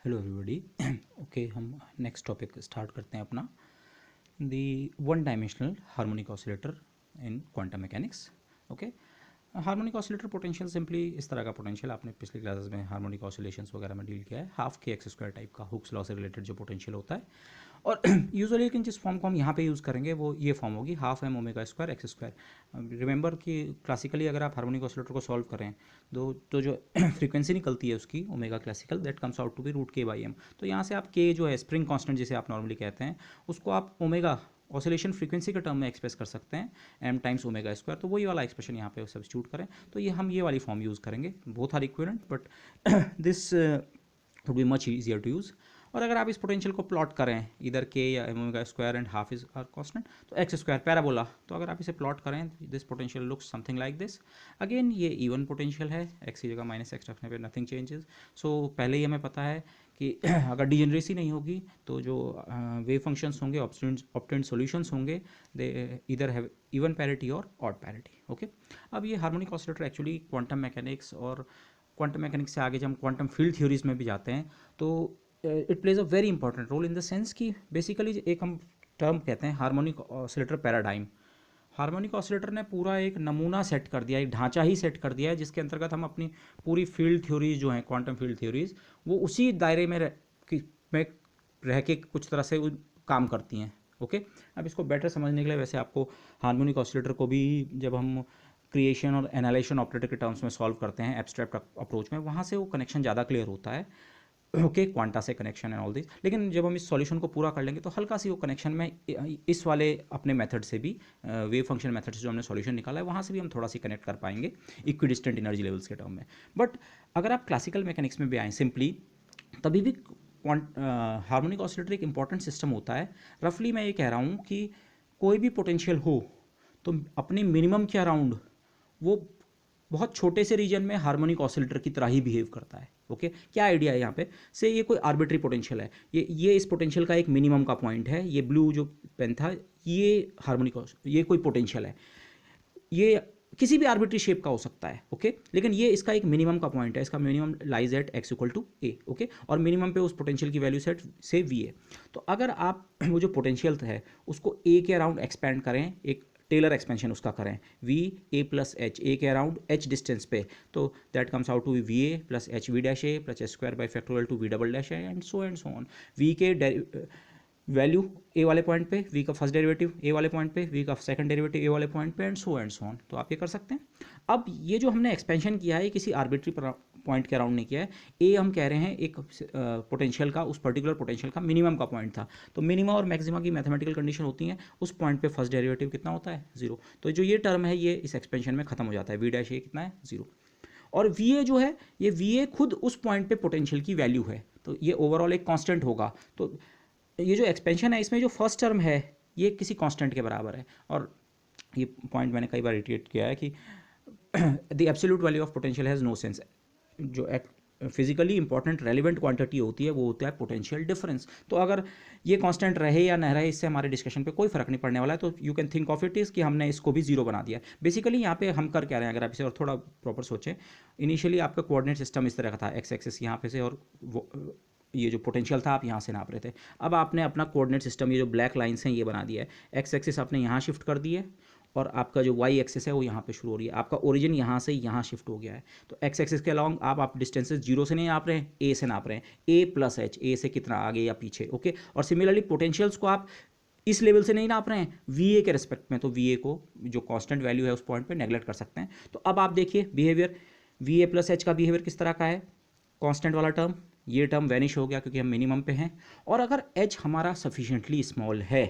Hello everybody. Okay, हम next topic start करते हैं अपना, the one dimensional harmonic oscillator in quantum mechanics. Okay, harmonic oscillator potential simply इस तरह का पोटेंशियल आपने पिछली क्लासेस में हार्मोनिक ऑसिलेशंस वगैरह में डील किया है, हाफ के एक्स स्क्वायर टाइप का हुक्स लॉ से रिलेटेड जो पोटेंशियल होता है। और यूजुअली लेकिन जिस फॉर्म को हम यहाँ पे यूज़ करेंगे वो ये फॉर्म होगी, half m omega square x square. Remember कि क्लासिकली अगर आप हार्मोनिक ऑसिलेटर को सॉल्व करें तो जो फ्रीक्वेंसी निकलती है उसकी omega classical, that comes out to be root k by m. तो यहाँ से आप के जो है स्प्रिंग कांस्टेंट जिसे आप नॉर्मली कहते हैं, उसको आप ओमेगा ऑसिलेशन फ्रीक्वेंसी के टर्म में एक्सप्रेस कर सकते हैं, एम टाइम्स ओमेगा स्क्वायर। तो वही वाला एक्सप्रेशन यहाँ पे सब्स्टिट्यूट करें तो हम ये वाली फॉर्म यूज़ करेंगे। Both are equivalent but this would be much easier to use. और अगर आप इस पोटेंशियल को प्लॉट करें इधर के या omega square and half is are constant, तो एक्स स्क्वायर पैराबोला, तो अगर आप इसे प्लॉट करें this potential looks something like this. Again ये इवन पोटेंशियल है, एक्स की जगह माइनस एक्स रखने पे नथिंग चेंजेस। सो पहले ही हमें पता है कि अगर डिजेनरेसी नहीं होगी तो जो वेव फंक्शंस होंगे, ऑब्टेन्ड सॉल्यूशंस होंगे, दे इधर हैव इवन पैरिटी और ऑड पैरिटी। ओके, अब ये harmonic oscillator actually quantum mechanics और क्वांटम मैकेनिक्स से आगे जब हम क्वांटम फील्ड थ्योरीज में भी जाते हैं तो it plays a very important role in the sense कि बेसिकली एक हम टर्म कहते हैं harmonic oscillator paradigm. Harmonic oscillator ने पूरा एक नमूना सेट कर दिया, एक ढांचा ही सेट कर दिया है जिसके अंतर्गत हम अपनी पूरी फील्ड थ्योरीज जो हैं, क्वांटम फील्ड थ्योरीज, वो उसी दायरे में रह के कुछ तरह से काम करती हैं। ओके, अब इसको बेटर समझने के लिए वैसे आपको हार्मोनिक ऑसिलेटर को भी जब हम क्रिएशन और एनालाइजेशन ऑपरेटर के टर्म्स में सॉल्व करते हैं एब्स्ट्रैक्ट अप्रोच में, वहाँ से वो कनेक्शन ज़्यादा क्लियर होता है। ओके, क्वांटा से कनेक्शन एंड ऑल दिस। लेकिन जब हम इस सॉल्यूशन को पूरा कर लेंगे तो हल्का सी वो कनेक्शन में इस वाले अपने मेथड से भी, वेव फंक्शन मेथड से जो हमने सॉल्यूशन निकाला है वहाँ से भी हम थोड़ा सी कनेक्ट कर पाएंगे इक्विडिस्टेंट एनर्जी लेवल्स के टर्म में। बट अगर आप क्लासिकल मैकेनिक्स में भी आएँ सिंपली, तभी भी हार्मोनिक ऑसिलेटर एक इंपॉर्टेंट सिस्टम होता है। रफली मैं ये कह रहा हूँ कि कोई भी पोटेंशियल हो तो अपने मिनिमम के अराउंड वो बहुत छोटे से रीजन में हार्मोनिक ऑसिलेटर की तरह ही बिहेव करता है। ओके, क्या आइडिया है यहाँ पे से, ये कोई आर्बिट्री पोटेंशियल है, ये इस पोटेंशियल का एक मिनिमम का पॉइंट है, ये ब्लू जो पेन था ये हार्मोनिक, ये कोई पोटेंशियल है, ये किसी भी आर्बिट्री शेप का हो सकता है। ओके, लेकिन ये इसका एक मिनिमम का पॉइंट है, इसका minimum lies at x equal to a. Okay, और मिनिमम पे उस पोटेंशियल की वैल्यू सेट से वी ए। तो अगर आप वो जो पोटेंशियल है उसको ए के अराउंड एक्सपेंड करें, एक टेलर एक्सपेंशन उसका करें, V A plus H, A के अराउंड एच डिस्टेंस पे, तो that comes out to V A plus H V dash A plus H square by factorial two V double dash A and so on. V के value A वाले point पे, we का first derivative ए वाले point पे, we का second derivative ए वाले point पे, and so on. तो आप ये कर सकते हैं। अब ये जो हमने एक्सपेंशन किया है किसी आर्बिट्री पॉइंट के अराउंड नहीं किया है, ए हम कह रहे हैं एक पोटेंशियल का, उस पर्टिकुलर पोटेंशियल का मिनिमम का पॉइंट था। तो मिनिमम और मैक्सिमा की मैथमेटिकल कंडीशन होती है, उस पॉइंट पे फर्स्ट डेरिवेटिव कितना होता है, जीरो। तो जो ये टर्म है ये इस एक्सपेंशन में खत्म हो जाता है, वी डैश ए कितना है, जीरो। और वी ए जो है, ये वी ए खुद उस पॉइंट पे पोटेंशियल की वैल्यू है, तो ये ओवरऑल एक कांस्टेंट होगा। तो ये जो एक्सपेंशन है इसमें जो फर्स्ट टर्म है ये किसी कांस्टेंट के बराबर है। और ये पॉइंट मैंने कई बार रिट्रीट किया है कि the absolute value of potential has no sense. जो फिजिकली इंपॉर्टेंट रेलिवेंट क्वांटिटी होती है वो होता है पोटेंशियल डिफरेंस। तो अगर ये कांस्टेंट रहे या न रहे इससे हमारे डिस्कशन पे कोई फर्क नहीं पड़ने वाला है। तो you can think of it is कि हमने इसको भी जीरो बना दिया। बेसिकली यहाँ पे हम कर क्या रहे हैं, अगर आप इसे और थोड़ा प्रॉपर सोचें, इनिशियली आपका कोऑर्डिनेट सिस्टम इस तरह का था, एक्स एक्सिस यहाँ पे से, और ये जो पोटेंशियल था आप यहाँ से नाप रहे थे। अब आपने अपना कोऑर्डिनेट सिस्टम, ये जो ब्लैक लाइन्स हैं ये बना दिया है, एक्स एक्सिस आपने यहाँ शिफ्ट कर दी है और आपका जो वाई एक्सिस है वो यहाँ पे शुरू हो रही है, आपका ओरिजिन यहाँ से यहाँ शिफ्ट हो गया है। तो एक्स एक्सिस के अलॉन्ग आप डिस्टेंसेस जीरो से नहीं नाप रहे हैं, ए से नाप रहे हैं, ए प्लस एच, ए से कितना आगे या पीछे। ओके, और सिमिलरली पोटेंशियल्स को आप इस लेवल से नहीं नाप रहे हैं वी ए के रिस्पेक्ट में, तो वी ए को जो कांस्टेंट वैल्यू है उस पॉइंट पे नेगलेक्ट कर सकते हैं। तो अब आप देखिए behaviour, we A plus H का बिहेवियर किस तरह का है, कांस्टेंट वाला टर्म, ये टर्म वैनिश हो गया क्योंकि हम मिनिमम पे हैं। और अगर एच हमारा सफिशिएंटली स्मॉल है,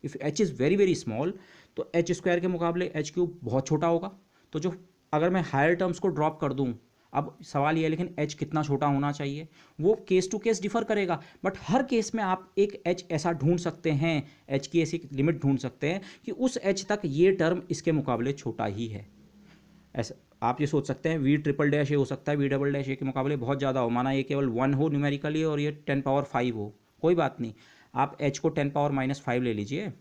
if H is very very small, तो एच स्क्वायर के मुकाबले एच क्यूब बहुत छोटा होगा। तो जो अगर मैं हायर टर्म्स को ड्रॉप कर दूं, अब सवाल ये है लेकिन एच कितना छोटा होना चाहिए, वो केस टू केस डिफर करेगा। बट हर केस में आप एक एच ऐसा ढूंढ सकते हैं, एच की ऐसी लिमिट ढूंढ सकते हैं कि उस एच तक ये टर्म इसके मुकाबले छोटा ही है। ऐसा आप ये सोच सकते हैं वी ट्रिपल डैश ए हो सकता है वी डबल डैश ए के मुकाबले बहुत ज़्यादा हो, माना ये केवल 1 हो न्यूमेरिकली और ये 10 पावर 5 हो, कोई बात नहीं, आप एच को 10 पावर -5 ले लीजिए,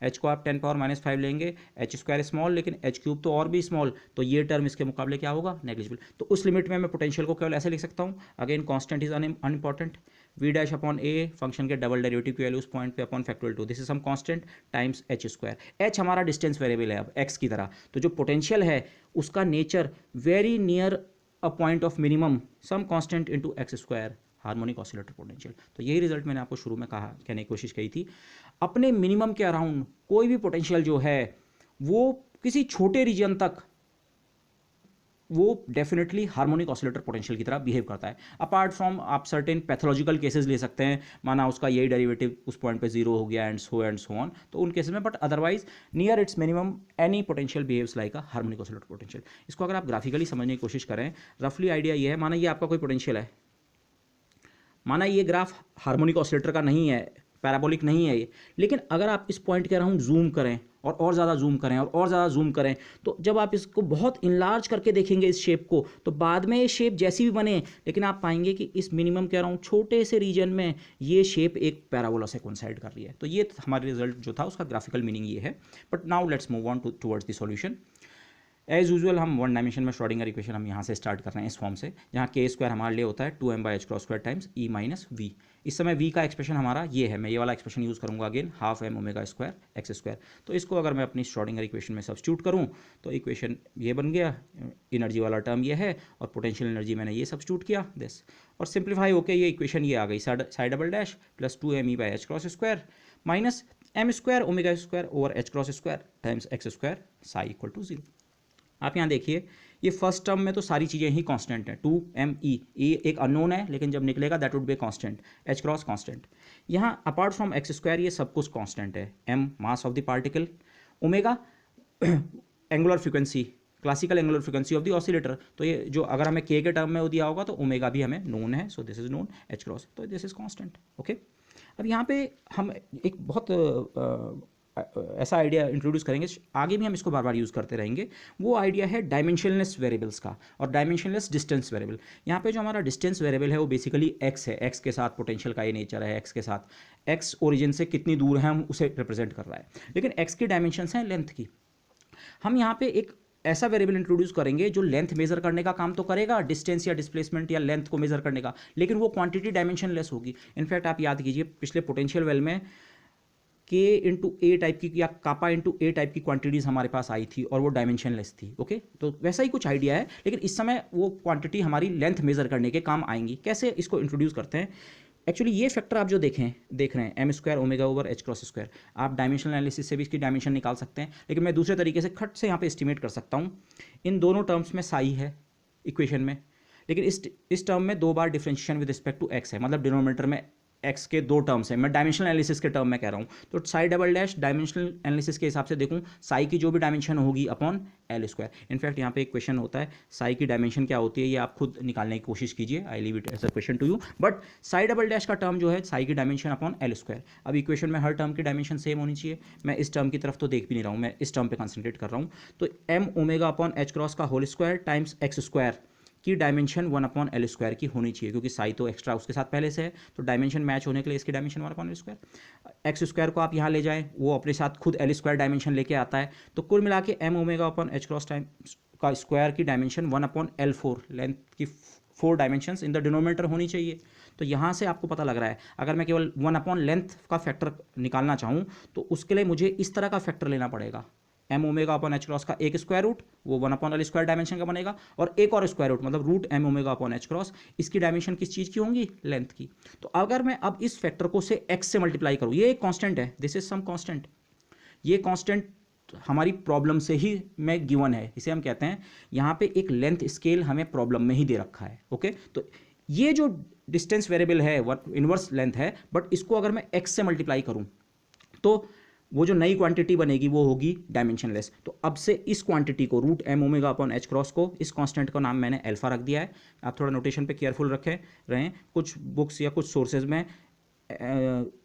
एच को आप 10⁻⁵ लेंगे, एच स्क्वायर स्मॉल लेकिन एच क्यूब तो और भी स्मॉल, तो ये टर्म इसके मुकाबले क्या होगा, नेग्लिजिबल। तो उस लिमिट में मैं पोटेंशियल को केवल ऐसे लिख सकता हूँ, again constant is unimportant, V dash upon a function के डबल डेरिवेटिव की वैल्यू उस पॉइंट पे upon factorial 2, this is some constant times h square. H हमारा डिस्टेंस वेरिएबल है अब एक्स की तरह, तो जो पोटेंशियल है उसका nature very near a point of minimum some constant into x square, harmonic oscillator potential. तो यही रिजल्ट मैंने आपको शुरू में कहा, कहने की कोशिश की थी, अपने मिनिमम के अराउंड कोई भी पोटेंशियल जो है वो किसी छोटे रीजन तक वो डेफिनेटली हार्मोनिक ऑसिलेटर पोटेंशियल की तरह बिहेव करता है। अपार्ट फ्रॉम आप सर्टेन पैथोलॉजिकल केसेस ले सकते हैं, माना उसका यही डेरिवेटिव उस पॉइंट पे जीरो हो गया एंड सो ऑन, तो उन केसेस में, but otherwise near it's minimum any potential behaves like a harmonic oscillator potential. इसको अगर आप ग्राफिकली समझने की कोशिश करें, रफली आइडिया ये है, माना ये आपका कोई पोटेंशियल है, माना ये ग्राफ हार्मोनिक ऑसिलेटर का नहीं है, पैराबोलिक नहीं है ये, लेकिन अगर आप इस पॉइंट के अराउंड जूम करें और ज़्यादा जूम करें और ज़्यादा जूम करें, तो जब आप इसको बहुत इनलार्ज करके देखेंगे इस शेप को, तो बाद में ये शेप जैसी भी बने, लेकिन आप पाएंगे कि इस मिनिमम के अराउंड छोटे से रीजन में ये शेप एक पैराबोला से कोइंसाइड कर रही है। तो ये हमारे रिजल्ट जो था उसका ग्राफिकल मीनिंग ये है। But now let's move on towards the solution. As usual हम वन डायमेंशन में श्रोडिंगर इक्वेशन हम यहाँ से स्टार्ट कर रहे हैं इस फॉर्म से, जहाँ के स्क्वायर हमारे लिए होता है 2m/h² times E minus we. इस समय v का एक्सप्रेशन हमारा ये है, मैं ये वाला एक्सप्रेशन यूज़ करूँगा again, half m omega square x square. तो इसको अगर मैं अपनी श्रोडिंगर इक्वेशन में सब्स्टिट्यूट करूँ तो इक्वेशन ये बन गया, एनर्जी वाला टर्म ये है और पोटेंशियल एनर्जी मैंने ये सब्स्टिट्यूट किया दिस, और सिंप्लीफाई होकर ये इक्वेशन ये आ गई, side double dash plus 2me/h² minus m square omega square over h² times x square psi equal to 0। आप यहाँ देखिए, ये फर्स्ट टर्म में तो सारी चीज़ें ही कांस्टेंट हैं, 2me, ये एक अननोन है लेकिन जब निकलेगा that would be constant, h cross constant. यहाँ अपार्ट फ्रॉम एक्स स्क्वायर ये सब कुछ कांस्टेंट है, m mass of the particle, omega angular frequency, classical angular frequency of the oscillator, तो ये जो अगर हमें k के टर्म में दिया होगा तो ओमेगा भी हमें नोन है, so this is known, h cross, तो दिस इज कांस्टेंट। ओके, अब यहाँ पे हम एक बहुत ऐसा आइडिया इंट्रोड्यूस करेंगे, आगे भी हम इसको बार बार यूज़ करते रहेंगे, वो आइडिया है डायमेंशनलेस वेरिएबल्स का और डायमेंशनलेस डिस्टेंस वेरिएबल। यहाँ पे जो हमारा डिस्टेंस वेरिएबल है वो बेसिकली x है, x के साथ पोटेंशियल का ये नेचर है, x के साथ x ओरिजिन से कितनी दूर है हम उसे रिप्रेजेंट कर रहा है, लेकिन x की डायमेंशंस हैं लेंथ की। हम यहाँ पे एक ऐसा वेरिएबल इंट्रोड्यूस करेंगे जो लेंथ मेजर करने का काम तो करेगा, डिस्टेंस या डिस्प्लेसमेंट या लेंथ को मेजर करने का, लेकिन वो क्वांटिटी डायमेंशनलेस होगी। इनफैक्ट आप याद कीजिए पिछले पोटेंशियल वेल में k इंटू ए टाइप की या कापा इंटू ए टाइप की क्वांटिटीज़ हमारे पास आई थी और वो डायमेंशनलेस थी। ओके, तो वैसा ही कुछ आइडिया है, लेकिन इस समय वो क्वांटिटी हमारी लेंथ मेजर करने के काम आएंगी। कैसे इसको इंट्रोड्यूस करते हैं, एक्चुअली ये फैक्टर आप जो देख रहे हैं m square omega over h cross square, आप डायमेंशनल एनालिसिस से भी इसकी डायमेंशन निकाल सकते हैं, लेकिन मैं दूसरे तरीके से खट से यहाँ पे एस्टिमेट कर सकता हूँ। इन दोनों टर्म्स में साई है इक्वेशन में, लेकिन इस टर्म में दो बार differentiation with respect to x है, मतलब डिनोमिनेटर में x के दो टर्म्स हैं, मैं डायमेंशनल एनालिसिस के टर्म में कह रहा हूँ, तो Sai double dash dimensional analysis के हिसाब से देखूँ, साई की जो भी डायमेंशन होगी अपॉन एल स्क्वायर। इनफैक्ट यहाँ पे एक क्वेश्चन होता है, साई की डायमेंशन क्या होती है ये आप खुद निकालने की कोशिश कीजिए, I leave it as a question to you, but psi double dash का टर्म जो है साई की डायमेंशन अपॉन एल स्क्वायर। अब इक्वेशन में हर टर्म की डायमेंशन सेम होनी चाहिए, मैं इस टर्म की तरफ तो देख भी नहीं रहा हूँ, मैं इस टर्म पर कंसंट्रेट कर रहा हूँ, तो M omega upon h cross का whole square times x square की डायमेंशन 1/L² की होनी चाहिए, क्योंकि साई तो एक्स्ट्रा उसके साथ पहले से है, तो डायमेंशन मैच होने के लिए इसकी डायमेंशन 1/L²। एक्स स्क्वायर को आप यहाँ ले जाएं, वो अपने साथ खुद L² डायमेंशन लेके आता है, तो कुल मिला के m omega upon h cross time का स्क्वायर की डायमेंशन 1/L4, लेंथ की 4 डायमेंशंस इन द डिनोमिनेटर होनी चाहिए। तो यहाँ से आपको पता लग रहा है, अगर मैं केवल 1/लेंथ का फैक्टर निकालना चाहूँ तो उसके लिए मुझे इस तरह का फैक्टर लेना पड़ेगा, m omega upon h cross का एक स्क्वायर रूट, वो 1/L² डायमेंशन का बनेगा, और एक और स्क्वायर रूट मतलब root m omega upon h cross, इसकी डायमेंशन किस चीज़ की होंगी, लेंथ की। तो अगर मैं अब इस फैक्टर को से x से मल्टीप्लाई करूँ, ये एक कांस्टेंट है, दिस इज सम कांस्टेंट, ये कांस्टेंट हमारी प्रॉब्लम से ही में गिवन है, इसे हम कहते हैं, यहाँ पे एक लेंथ स्केल हमें प्रॉब्लम में ही दे रखा है। ओके, तो ये जो डिस्टेंस वेरिएबल है इनवर्स लेंथ है, बट इसको अगर मैं x से मल्टीप्लाई करूँ तो वो जो नई क्वांटिटी बनेगी वो होगी डायमेंशनलेस। तो अब से इस क्वांटिटी को root m omega upon h cross को, इस कांस्टेंट का नाम मैंने अल्फा रख दिया है। आप थोड़ा नोटेशन पे केयरफुल रहें, कुछ बुक्स या कुछ सोर्सेज में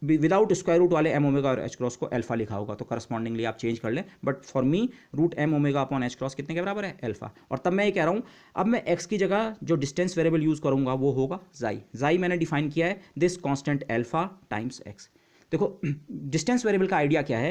विदाउट स्क्वायर रूट वाले एम ओमेगा और h क्रॉस को अल्फा लिखा होगा, तो करस्पॉन्डिंगली आप चेंज कर लें, but for me root m omega upon h cross कितने के बराबर है, अल्फा। और तब मैं ये कह रहा हूँ, अब मैं x की जगह जो डिस्टेंस वेरिएबल यूज़ करूँगा वो होगा जाई मैंने डिफाइन किया है this constant alpha times x। देखो डिस्टेंस वेरिएबल का आइडिया क्या है,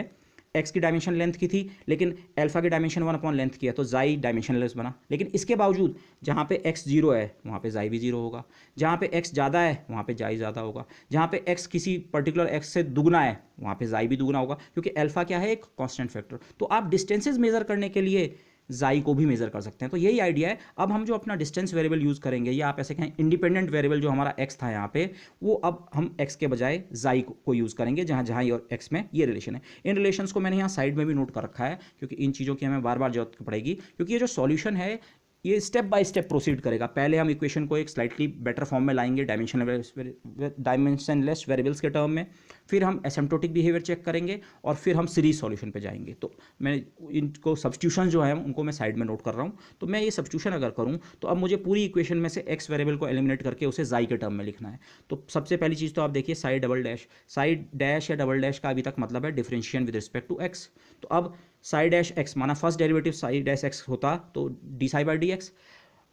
एक्स की डायमेंशन लेंथ की थी, लेकिन अल्फा की डायमेंशन 1 लेंथ की है, तो जाई डायमेंशनलेस बना। लेकिन इसके बावजूद जहाँ पे एक्स जीरो है वहाँ पे जाई भी जीरो होगा, जहाँ पे एक्स ज़्यादा है वहाँ पे जाई ज़्यादा होगा, जहाँ पे एक्स किसी पर्टिकुलर एक्स से दुगना है वहाँ पे जाई भी दुगना होगा, क्योंकि अल्फा क्या है, एक कांस्टेंट फैक्टर। तो आप डिस्टेंसेज मेजर करने के लिए जाई को भी मेजर कर सकते हैं। तो यही आइडिया है। अब हम जो अपना डिस्टेंस वेरिएबल यूज़ करेंगे, या आप ऐसे कहें इंडिपेंडेंट वेरिएबल जो हमारा एक्स था यहाँ पे, वो अब हम एक्स के बजाय जाई को यूज़ करेंगे, जहाँ जहाँ और एक्स में ये रिलेशन है। इन रिलेशंस को मैंने यहाँ साइड में भी नोट कर रखा है, क्योंकि इन चीज़ों की हमें बार बार जरूरत पड़ेगी, क्योंकि ये जो सॉल्यूशन है ये स्टेप बाय स्टेप प्रोसीड करेगा। पहले हम इक्वेशन को एक स्लाइटली बेटर फॉर्म में लाएंगे डायमेंशनलेस वेरिएबल्स के टर्म में, फिर हम एसिम्प्टोटिक बिहेवियर चेक करेंगे, और फिर हम सीरीज सॉल्यूशन पे जाएंगे। तो मैं इनको सब्स्टिट्यूशन जो है उनको मैं साइड में नोट कर रहा हूँ। तो मैं ये सब्स्टिट्यूशन अगर करूँ तो अब मुझे पूरी इक्वेशन में से एक्स वेरिएबल को एलिमिनेट करके उसे जाई के टर्म में लिखना है। तो सबसे पहली चीज़ तो आप देखिए side double dash. Side dash या डबल डैश का अभी तक मतलब है differentiation with respect to x. तो अब साई डैश एक्स माना first derivative psi dash x होता तो d psi by d x,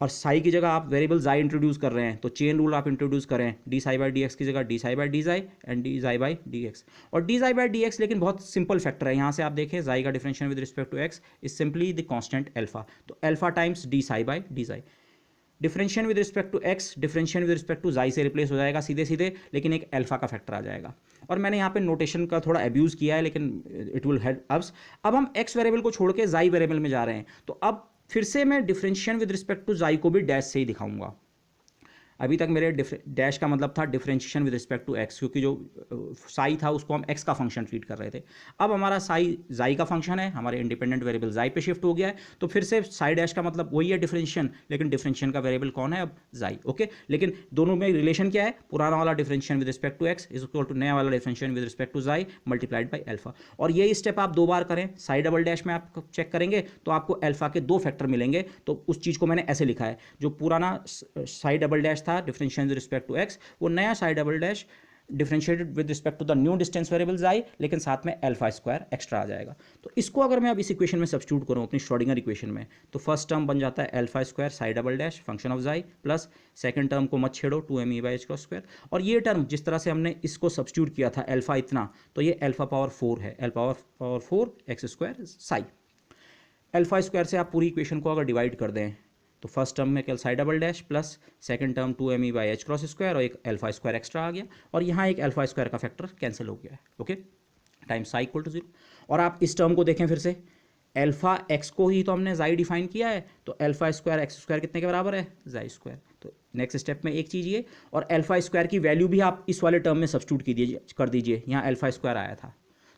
और साई की जगह आप वेरिएबल जाई इंट्रोड्यूस कर रहे हैं तो चेन रूल आप इंट्रोड्यूस करें, d psi by d x की जगह d psi by d xi and d xi by d x. और d xi by d x लेकिन बहुत सिंपल फैक्टर है, यहाँ से आप देखें जाई का differentiation with respect to x is simply the constant alpha. तो alpha times d psi by d xi. Differentiation with respect to x differentiation with respect to xi से रिप्लेस हो जाएगा सीधे सीधे, लेकिन एक अल्फा का फैक्टर आ जाएगा। और मैंने यहाँ पे नोटेशन का थोड़ा अब्यूज़ किया है, लेकिन इट विल हेल्प अस। अब हम एक्स वेरिएबल को छोड़ के जाई वेरिएबल में जा रहे हैं, तो अब फिर से मैं डिफरेंशिएशन विद रिस्पेक्ट टू जाई को भी डैश से ही दिखाऊंगा। अभी तक मेरे डैश का मतलब था differentiation with respect to x, क्योंकि जो साई था उसको हम एक्स का फंक्शन ट्रीट कर रहे थे। अब हमारा साई जाई का फंक्शन है, हमारे इंडिपेंडेंट वेरिएबल जाई पे शिफ्ट हो गया है, तो फिर से साई डैश का मतलब वही है डिफरेंशिएशन, लेकिन डिफरेंशिएशन का वेरिएबल कौन है अब, जाई। ओके, लेकिन दोनों में रिलेशन क्या है, पुराना वाला differentiation with respect to x is equal to नया वाला differentiation with respect to xi multiplied by alpha. और ये स्टेप आप 2 बार करें, साई डबल डैश में आप चेक करेंगे तो आपको अल्फा के 2 फैक्टर मिलेंगे। तो उस चीज़ को मैंने ऐसे लिखा है, जो पुराना साई डबल डैश था differentiation with respect to x, वो नया psi double dash differentiated with respect to the new distance variable xi, लेकिन साथ में अल्फा स्क्वायर एक्स्ट्रा आ जाएगा। तो इसको अगर मैं अब इस इक्वेशन में सब्स्टिट्यूट करूं अपनी श्रोडिंगर इक्वेशन में, तो फर्स्ट टर्म बन जाता है alpha square Sai double dash function of जाई, प्लस सेकंड टर्म को मत छेड़ो 2me by H cross square. और ये टर्म जिस तरह से हमने इसको सब्स्टिट्यूट किया था अल्फा इतना, तो ये अल्फा पावर 4 है, alpha power 4 x square Sai. Alpha square से आप पूरी इक्वेशन को अगर डिवाइड कर दें तो फर्स्ट टर्म में केवल Sai double dash plus second term 2me by H cross square और एक अल्फा स्क्वायर एक्स्ट्रा आ गया, और यहाँ एक अल्फा स्क्वायर का फैक्टर कैंसिल हो गया है। Okay, time psi equal to 0। और आप इस टर्म को देखें फिर से, अल्फा एक्स को ही तो हमने जाई डिफाइन किया है, तो अल्फा स्क्वायर एक्स स्क्वायर कितने के बराबर है, जाई स्क्वायर। तो नेक्स्ट स्टेप में एक चीज़ ये, और अल्फा स्क्वायर की वैल्यू भी आप इस वाले टर्म में सब्स्टिट्यूट कर दीजिए, यहाँ अल्फा स्क्वायर आया था।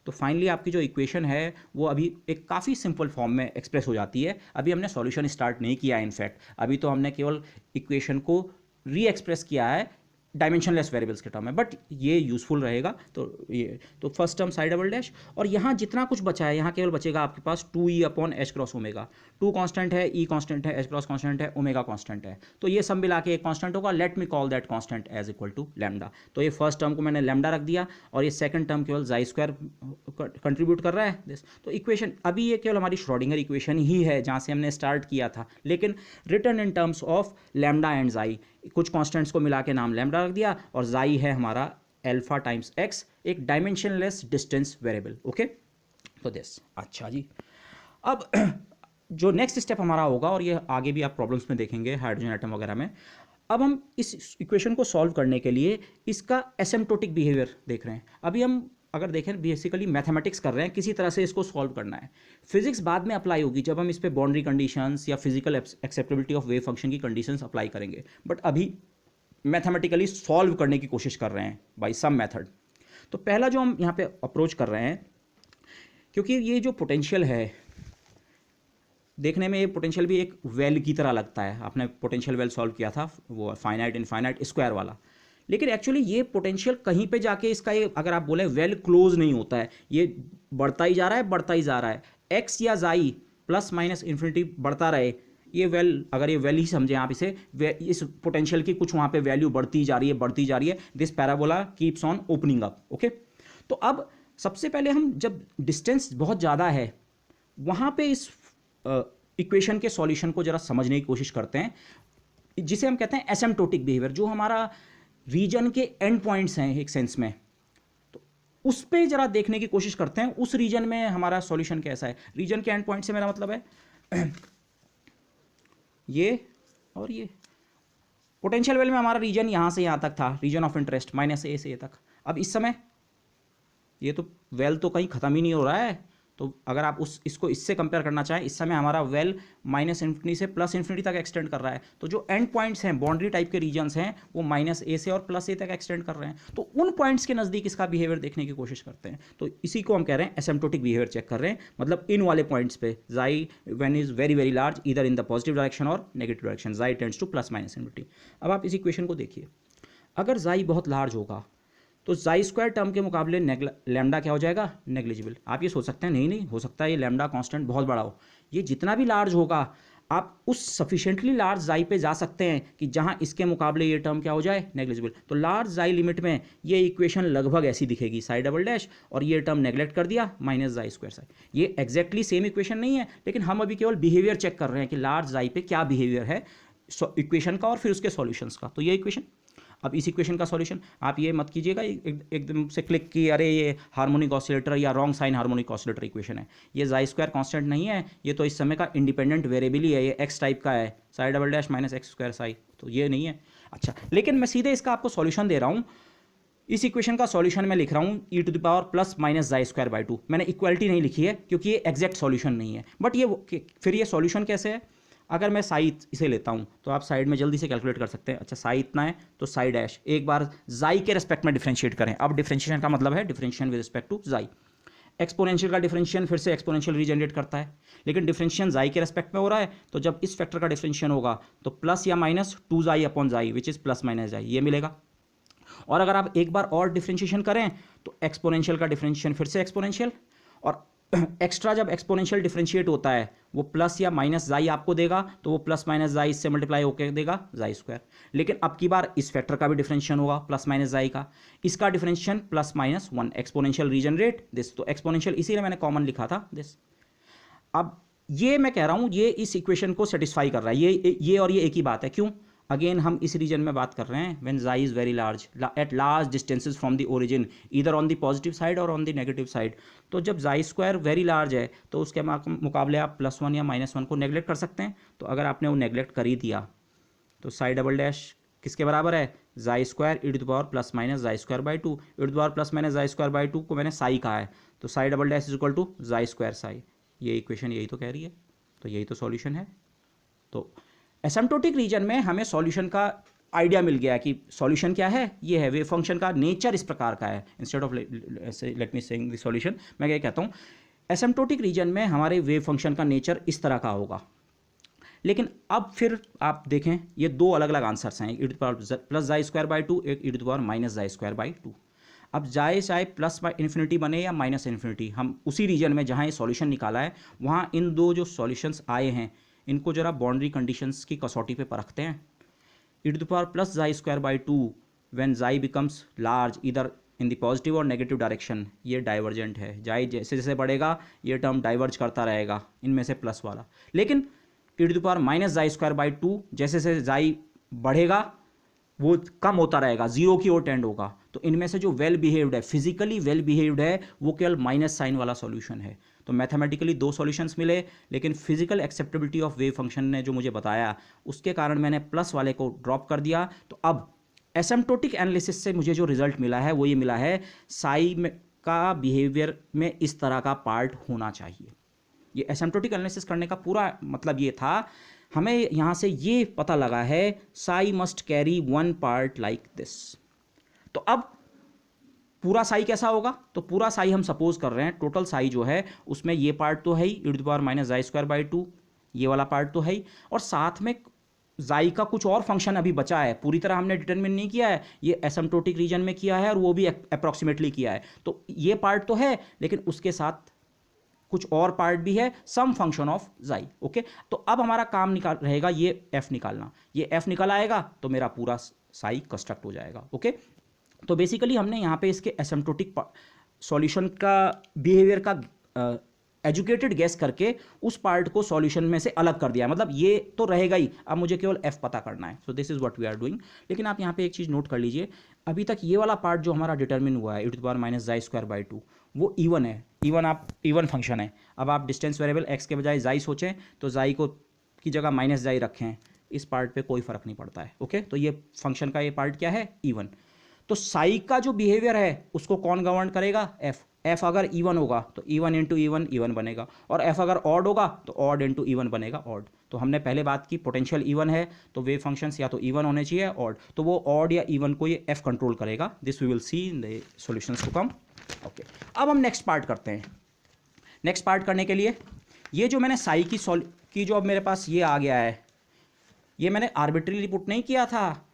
तो फाइनली आपकी जो इक्वेशन है वो अभी एक काफ़ी सिंपल फॉर्म में एक्सप्रेस हो जाती है। अभी हमने सॉल्यूशन स्टार्ट नहीं किया है, इनफैक्ट अभी तो हमने केवल इक्वेशन को री एक्सप्रेस किया है डायमेंशनलेस वेरिएबल्स के टर्म में, बट ये यूजफुल रहेगा। तो ये तो first term Sai double dash, और यहाँ जितना कुछ बचा है यहाँ केवल बचेगा आपके पास 2e upon h cross omega. 2 constant है, e कांस्टेंट है, एच क्रॉस कांस्टेंट है, ओमेगा कांस्टेंट है, तो ये सब मिला के एक कांस्टेंट होगा। Let me call that constant as equal to lambda. तो ये फर्स्ट टर्म को मैंने लैम्डा रख दिया, और ये सेकंड टर्म केवल जाई स्क्वायर कंट्रीब्यूट कर रहा है दिस। तो इक्वेशन अभी ये केवल हमारी श्रोडिंगर इक्वेशन ही है जहाँ से हमने स्टार्ट किया था, लेकिन return in terms of lambda and जाई। कुछ कांस्टेंट्स को मिला के नाम लैम्डा रख दिया, और जाई है हमारा अल्फा टाइम्स एक्स, एक डायमेंशनलेस डिस्टेंस वेरिएबल। ओके, तो दिस। अच्छा जी, अब जो नेक्स्ट स्टेप हमारा होगा, और ये आगे भी आप प्रॉब्लम्स में देखेंगे हाइड्रोजन एटम वगैरह में, अब हम इस इक्वेशन को सॉल्व करने के लिए इसका एसिम्प्टोटिक बिहेवियर देख रहे हैं। अभी हम अगर देखें बेसिकली मैथमेटिक्स कर रहे हैं, किसी तरह से इसको सॉल्व करना है। फिजिक्स बाद में अप्लाई होगी जब हम इस पे बाउंड्री कंडीशंस या physical acceptability of wave function की कंडीशंस अप्लाई करेंगे, बट अभी मैथमेटिकली सॉल्व करने की कोशिश कर रहे हैं बाय सम मेथड। तो पहला जो हम यहाँ पे अप्रोच कर रहे हैं, क्योंकि ये जो पोटेंशियल है, देखने में ये पोटेंशियल भी एक वेल की तरह लगता है, आपने पोटेंशियल वेल सॉल्व किया था वो फाइनाइट इनफाइनाइट स्क्वायर वाला, लेकिन एक्चुअली ये पोटेंशियल कहीं पे जाके इसका ये अगर आप बोले वेल क्लोज नहीं होता है, ये बढ़ता ही जा रहा है, बढ़ता ही जा रहा है। एक्स या जाई प्लस माइनस इन्फिनिटी बढ़ता रहे, ये वेल, अगर ये वेल ही समझें आप इसे, इस पोटेंशियल की कुछ वहाँ पे वैल्यू बढ़ती जा रही है, बढ़ती जा रही है। This parabola keeps on opening up. Okay, तो अब सबसे पहले हम जब डिस्टेंस बहुत ज़्यादा है वहाँ पे इस इक्वेशन के सॉल्यूशन को जरा समझने की कोशिश करते हैं, जिसे हम कहते हैं एसिम्प्टोटिक बिहेवियर, जो हमारा रीजन के एंड पॉइंट्स हैं एक सेंस में। तो उस पे जरा देखने की कोशिश करते हैं, उस रीजन में हमारा सॉल्यूशन कैसा है। रीजन के एंड पॉइंट से मेरा मतलब है ये और ये। पोटेंशियल वेल में हमारा रीजन यहाँ से यहाँ तक था, रीजन ऑफ इंटरेस्ट -a से a तक। अब इस समय ये तो वेल तो कहीं ख़त्म ही नहीं हो रहा है, तो अगर आप इसको इससे कंपेयर करना चाहें, इस समय हमारा वेल -∞ से +∞ तक एक्सटेंड कर रहा है। तो जो एंड पॉइंट्स हैं, बाउंड्री टाइप के रीजन्स हैं, वो -a से और +a तक एक्सटेंड कर रहे हैं। तो उन पॉइंट्स के नज़दीक इसका बिहेवियर देखने की कोशिश करते हैं। तो इसी को हम कह रहे हैं एसिम्प्टोटिक बिहेवियर चेक कर रहे हैं, मतलब इन वाले पॉइंट्स पे जाई when is very very large either in the positive direction और नेगेटिव डायरेक्शन, जाई टेंड्स टू +-∞। अब आप इस इक्वेशन को देखिए, अगर जाई बहुत लार्ज होगा तो जाई स्क्वायर टर्म के मुकाबले लैम्डा क्या हो जाएगा, नेग्लिजिबल। आप ये सोच सकते हैं नहीं हो सकता है ये लैम्डा कांस्टेंट बहुत बड़ा हो। ये जितना भी लार्ज होगा आप उस सफिशिएंटली लार्ज जाई पे जा सकते हैं कि जहां इसके मुकाबले ये टर्म क्या हो जाए, नेग्लिजिबल। तो लार्ज जाई लिमिट में ये इक्वेशन लगभग ऐसी दिखेगी, साई डबल डैश और ये टर्म नेग्लेक्ट कर दिया -जाई स्क्वायर साई। ये एग्जैक्टली सेम इक्वेशन नहीं है, लेकिन हम अभी केवल बिहेवियर चेक कर रहे हैं कि लार्ज जाई पे क्या बिहेवियर है इक्वेशन का और फिर उसके सॉल्यूशंस का। तो ये इक्वेशन, अब इस इक्वेशन का सॉल्यूशन आप ये मत कीजिएगा एकदम से क्लिक की अरे ये हार्मोनिक ऑसिलेटर या wrong sine harmonic oscillator equation है। ये जाई स्क्वायर कांस्टेंट नहीं है, ये तो इस समय का इंडिपेंडेंट वेरिएबल ही है, ये एक्स टाइप का है, Sai double dash -x² Sai, तो ये नहीं है। अच्छा, लेकिन मैं सीधे इसका आपको सॉल्यूशन दे रहा हूँ। इस इक्वेशन का सॉल्यूशन मैं लिख रहा हूँ e⁻+-जाई²/2। मैंने इक्वलिटी नहीं लिखी है क्योंकि ये एग्जैक्ट सॉल्यूशन नहीं है, बट ये फिर ये सॉल्यूशन कैसे है। अगर मैं साई इसे लेता हूँ तो आप साइड में जल्दी से कैलकुलेट कर सकते हैं। अच्छा, साई इतना है तो साई डैश, एक बार जाई के रिस्पेक्ट में डिफरेंशिएट करें। अब डिफरेंशिएशन का मतलब है डिफरेंशिएशन विद रिस्पेक्ट टू जाई। एक्सपोनेंशियल का डिफरेंशिएशन फिर से एक्सपोनेंशियल रीजनरेट करता है, लेकिन डिफरेंशिएशन जाई के रिस्पेक्ट में हो रहा है, तो जब इस फैक्टर का डिफरेंशिएशन होगा तो प्लस या माइनस 2 जाई विच इज़ +-जाई, ये मिलेगा। और अगर आप एक बार और डिफरेंशिएशन करें तो एक्सपोनेंशियल का डिफरेंशिएशन फिर से एक्सपोनेंशियल, और एक्स्ट्रा जब एक्सपोनेंशियल डिफरेंशिएट होता है वो प्लस या माइनस जाई आपको देगा, तो वो +-जाई इससे मल्टीप्लाई होकर देगा जाई स्क्वायर। लेकिन अब की बार इस फैक्टर का भी डिफरेंशिएशन होगा +- जाई का, इसका डिफरेंशिएशन +-1 एक्सपोनेंशियल रीजनरेट दिस, तो एक्सपोनेंशियल इसीलिए मैंने कॉमन लिखा था दिस। अब ये मैं कह रहा हूँ ये इस इक्वेशन को सेटिस्फाई कर रहा है, ये और ये एक ही बात है। क्यों? अगेन हम इस रीजन में बात कर रहे हैं व्हेन जाई is very large at large distances from the origin either on the positive side और ऑन द नेगेटिव साइड। तो जब जाई स्क्वायर वेरी लार्ज है तो उसके मुकाबले आप +1 या -1 को नेग्लेक्ट कर सकते हैं। तो अगर आपने वो नेग्लेक्ट कर ही दिया तो साई डबल डैश किसके बराबर है, जाई स्क्वायर e⁻+-जाई²/2। e⁻+-जाई²/2 को मैंने साई कहा है, तो Sai double dash is equal to जाई स्क्वायर साई। ये इक्वेशन यही तो कह रही है, तो यही तो सॉल्यूशन है। तो एसिम्प्टोटिक रीजन में हमें सॉल्यूशन का आइडिया मिल गया कि सॉल्यूशन क्या है, ये है वेव फंक्शन का नेचर इस प्रकार का है। Instead of let me saying the solution, मैं क्या कहता हूँ, एसिम्प्टोटिक रीजन में हमारे वेव फंक्शन का नेचर इस तरह का होगा। लेकिन अब फिर आप देखें ये दो अलग अलग आंसर्स हैं, e⁻+-जाई²/2, एक e⁻−जाई²/2। अब जाए चाहे +∞ बने या -∞, हम उसी रीजन में जहाँ ये सॉल्यूशन निकाला है वहाँ इन दो जो सॉल्यूशंस आए हैं इनको जरा बाउंड्री कंडीशंस की कसौटी पे परखते हैं। e⁻+जाई²/2 व्हेन जाई becomes large either in the positive और नेगेटिव डायरेक्शन, ये डाइवर्जेंट है। जाई जैसे जैसे बढ़ेगा ये टर्म डाइवर्ज करता रहेगा इनमें से प्लस वाला। लेकिन e⁻−जाई²/2 जैसे जैसे जाई बढ़ेगा वो कम होता रहेगा, जीरो की ओर टेंड होगा। तो इनमें से जो वेल बिहेव्ड है, फिजिकली वेल बिहेव्ड है, वो केवल माइनस साइन वाला सॉल्यूशन है। तो मैथमेटिकली दो सॉल्यूशंस मिले, लेकिन physical acceptability of wave function ने जो मुझे बताया उसके कारण मैंने प्लस वाले को ड्रॉप कर दिया। तो अब एसिम्प्टोटिक एनालिसिस से मुझे जो रिजल्ट मिला है वो ये मिला है, साई में का बिहेवियर में इस तरह का पार्ट होना चाहिए। ये एसिम्प्टोटिक एनालिसिस करने का पूरा मतलब ये था, हमें यहाँ से ये पता लगा है Sai must carry one part like this. तो अब पूरा साई कैसा होगा, तो पूरा साई हम सपोज कर रहे हैं टोटल साई जो है उसमें ये पार्ट तो है ही e⁻−जाई²/2, ये वाला पार्ट तो है ही, और साथ में जाई का कुछ और फंक्शन अभी बचा है, पूरी तरह हमने डिटरमिन नहीं किया है, ये एसिम्प्टोटिक रीजन में किया है और वो भी अप्रॉक्सीमेटली किया है। तो ये पार्ट तो है लेकिन उसके साथ कुछ और पार्ट भी है, सम फंक्शन ऑफ जाई। ओके, तो अब हमारा काम निकाल रहेगा ये एफ निकालना। ये एफ निकल आएगा तो मेरा पूरा साई कंस्ट्रक्ट हो जाएगा। ओके, तो बेसिकली हमने यहाँ पे इसके एसिम्प्टोटिक सॉल्यूशन का बिहेवियर का एजुकेटेड गेस करके उस पार्ट को सॉल्यूशन में से अलग कर दिया है, मतलब ये तो रहेगा ही, अब मुझे केवल एफ पता करना है। So this is what we are doing. लेकिन आप यहाँ पे एक चीज़ नोट कर लीजिए, अभी तक ये वाला पार्ट जो हमारा डिटरमिन हुआ है e⁻⁻² वो इवन है, इवन फंक्शन है। अब आप डिस्टेंस वेरिएबल एक्स के बजाय जाई सोचें तो जाई को की जगह माइनस जाई रखें, इस पार्ट पे कोई फर्क नहीं पड़ता है। ओके, तो ये फंक्शन का ये पार्ट क्या है, इवन। तो साई का जो बिहेवियर है उसको कौन गवर्न करेगा, एफ। एफ अगर इवन होगा तो इवन इंटू इवन इवन बनेगा, और एफ अगर ऑड होगा तो ऑड इंटू इवन बनेगा ऑड। तो हमने पहले बात की पोटेंशियल इवन है तो वेव फंक्शंस या तो इवन होने चाहिए ऑड, तो वो ऑड या इवन को ये एफ कंट्रोल करेगा। This we will see in the solutions to come. Okay, अब हम नेक्स्ट पार्ट करते हैं। नेक्स्ट पार्ट करने के लिए ये जो मैंने साई की जो अब मेरे पास ये आ गया है, ये मैंने आर्बिट्रीली पुट नहीं किया था,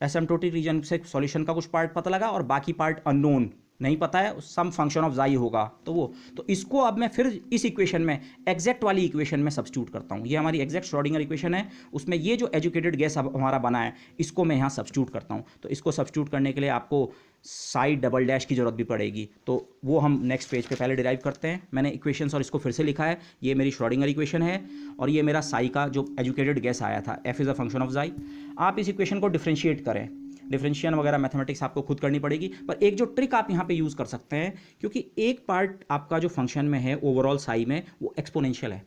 एसिम्प्टोटिक रीजन से सॉल्यूशन का कुछ पार्ट पता लगा और बाकी पार्ट अननोन नहीं पता है, सम फंक्शन ऑफ जाई होगा तो वो, तो इसको अब मैं फिर इस इक्वेशन में एग्जैक्ट वाली इक्वेशन में सब्स्टिट्यूट करता हूँ। ये हमारी एग्जैक्ट श्रोडिंगर इक्वेशन है, उसमें ये जो एजुकेटेड गेस अब हमारा बना है इसको मैं यहाँ सब्स्टिट्यूट करता हूँ। तो इसको सब्स्टिट्यूट करने के लिए आपको साई डबल डैश की जरूरत भी पड़ेगी, तो वो हम नेक्स्ट पेज पे पहले डिराइव करते हैं। मैंने इक्वेशंस और इसको फिर से लिखा है, ये मेरी श्रोडिंगर इक्वेशन है और ये मेरा साई का जो एजुकेटेड गेस आया था, F is a function of जाई। आप इस इक्वेशन को डिफ्रेंशिएट करें, डिफरेंशिएशन वगैरह मैथमेटिक्स आपको खुद करनी पड़ेगी, पर एक जो ट्रिक आप यहाँ पे यूज़ कर सकते हैं, क्योंकि एक पार्ट आपका जो फंक्शन में है ओवरऑल साई में वो एक्सपोनेंशियल है,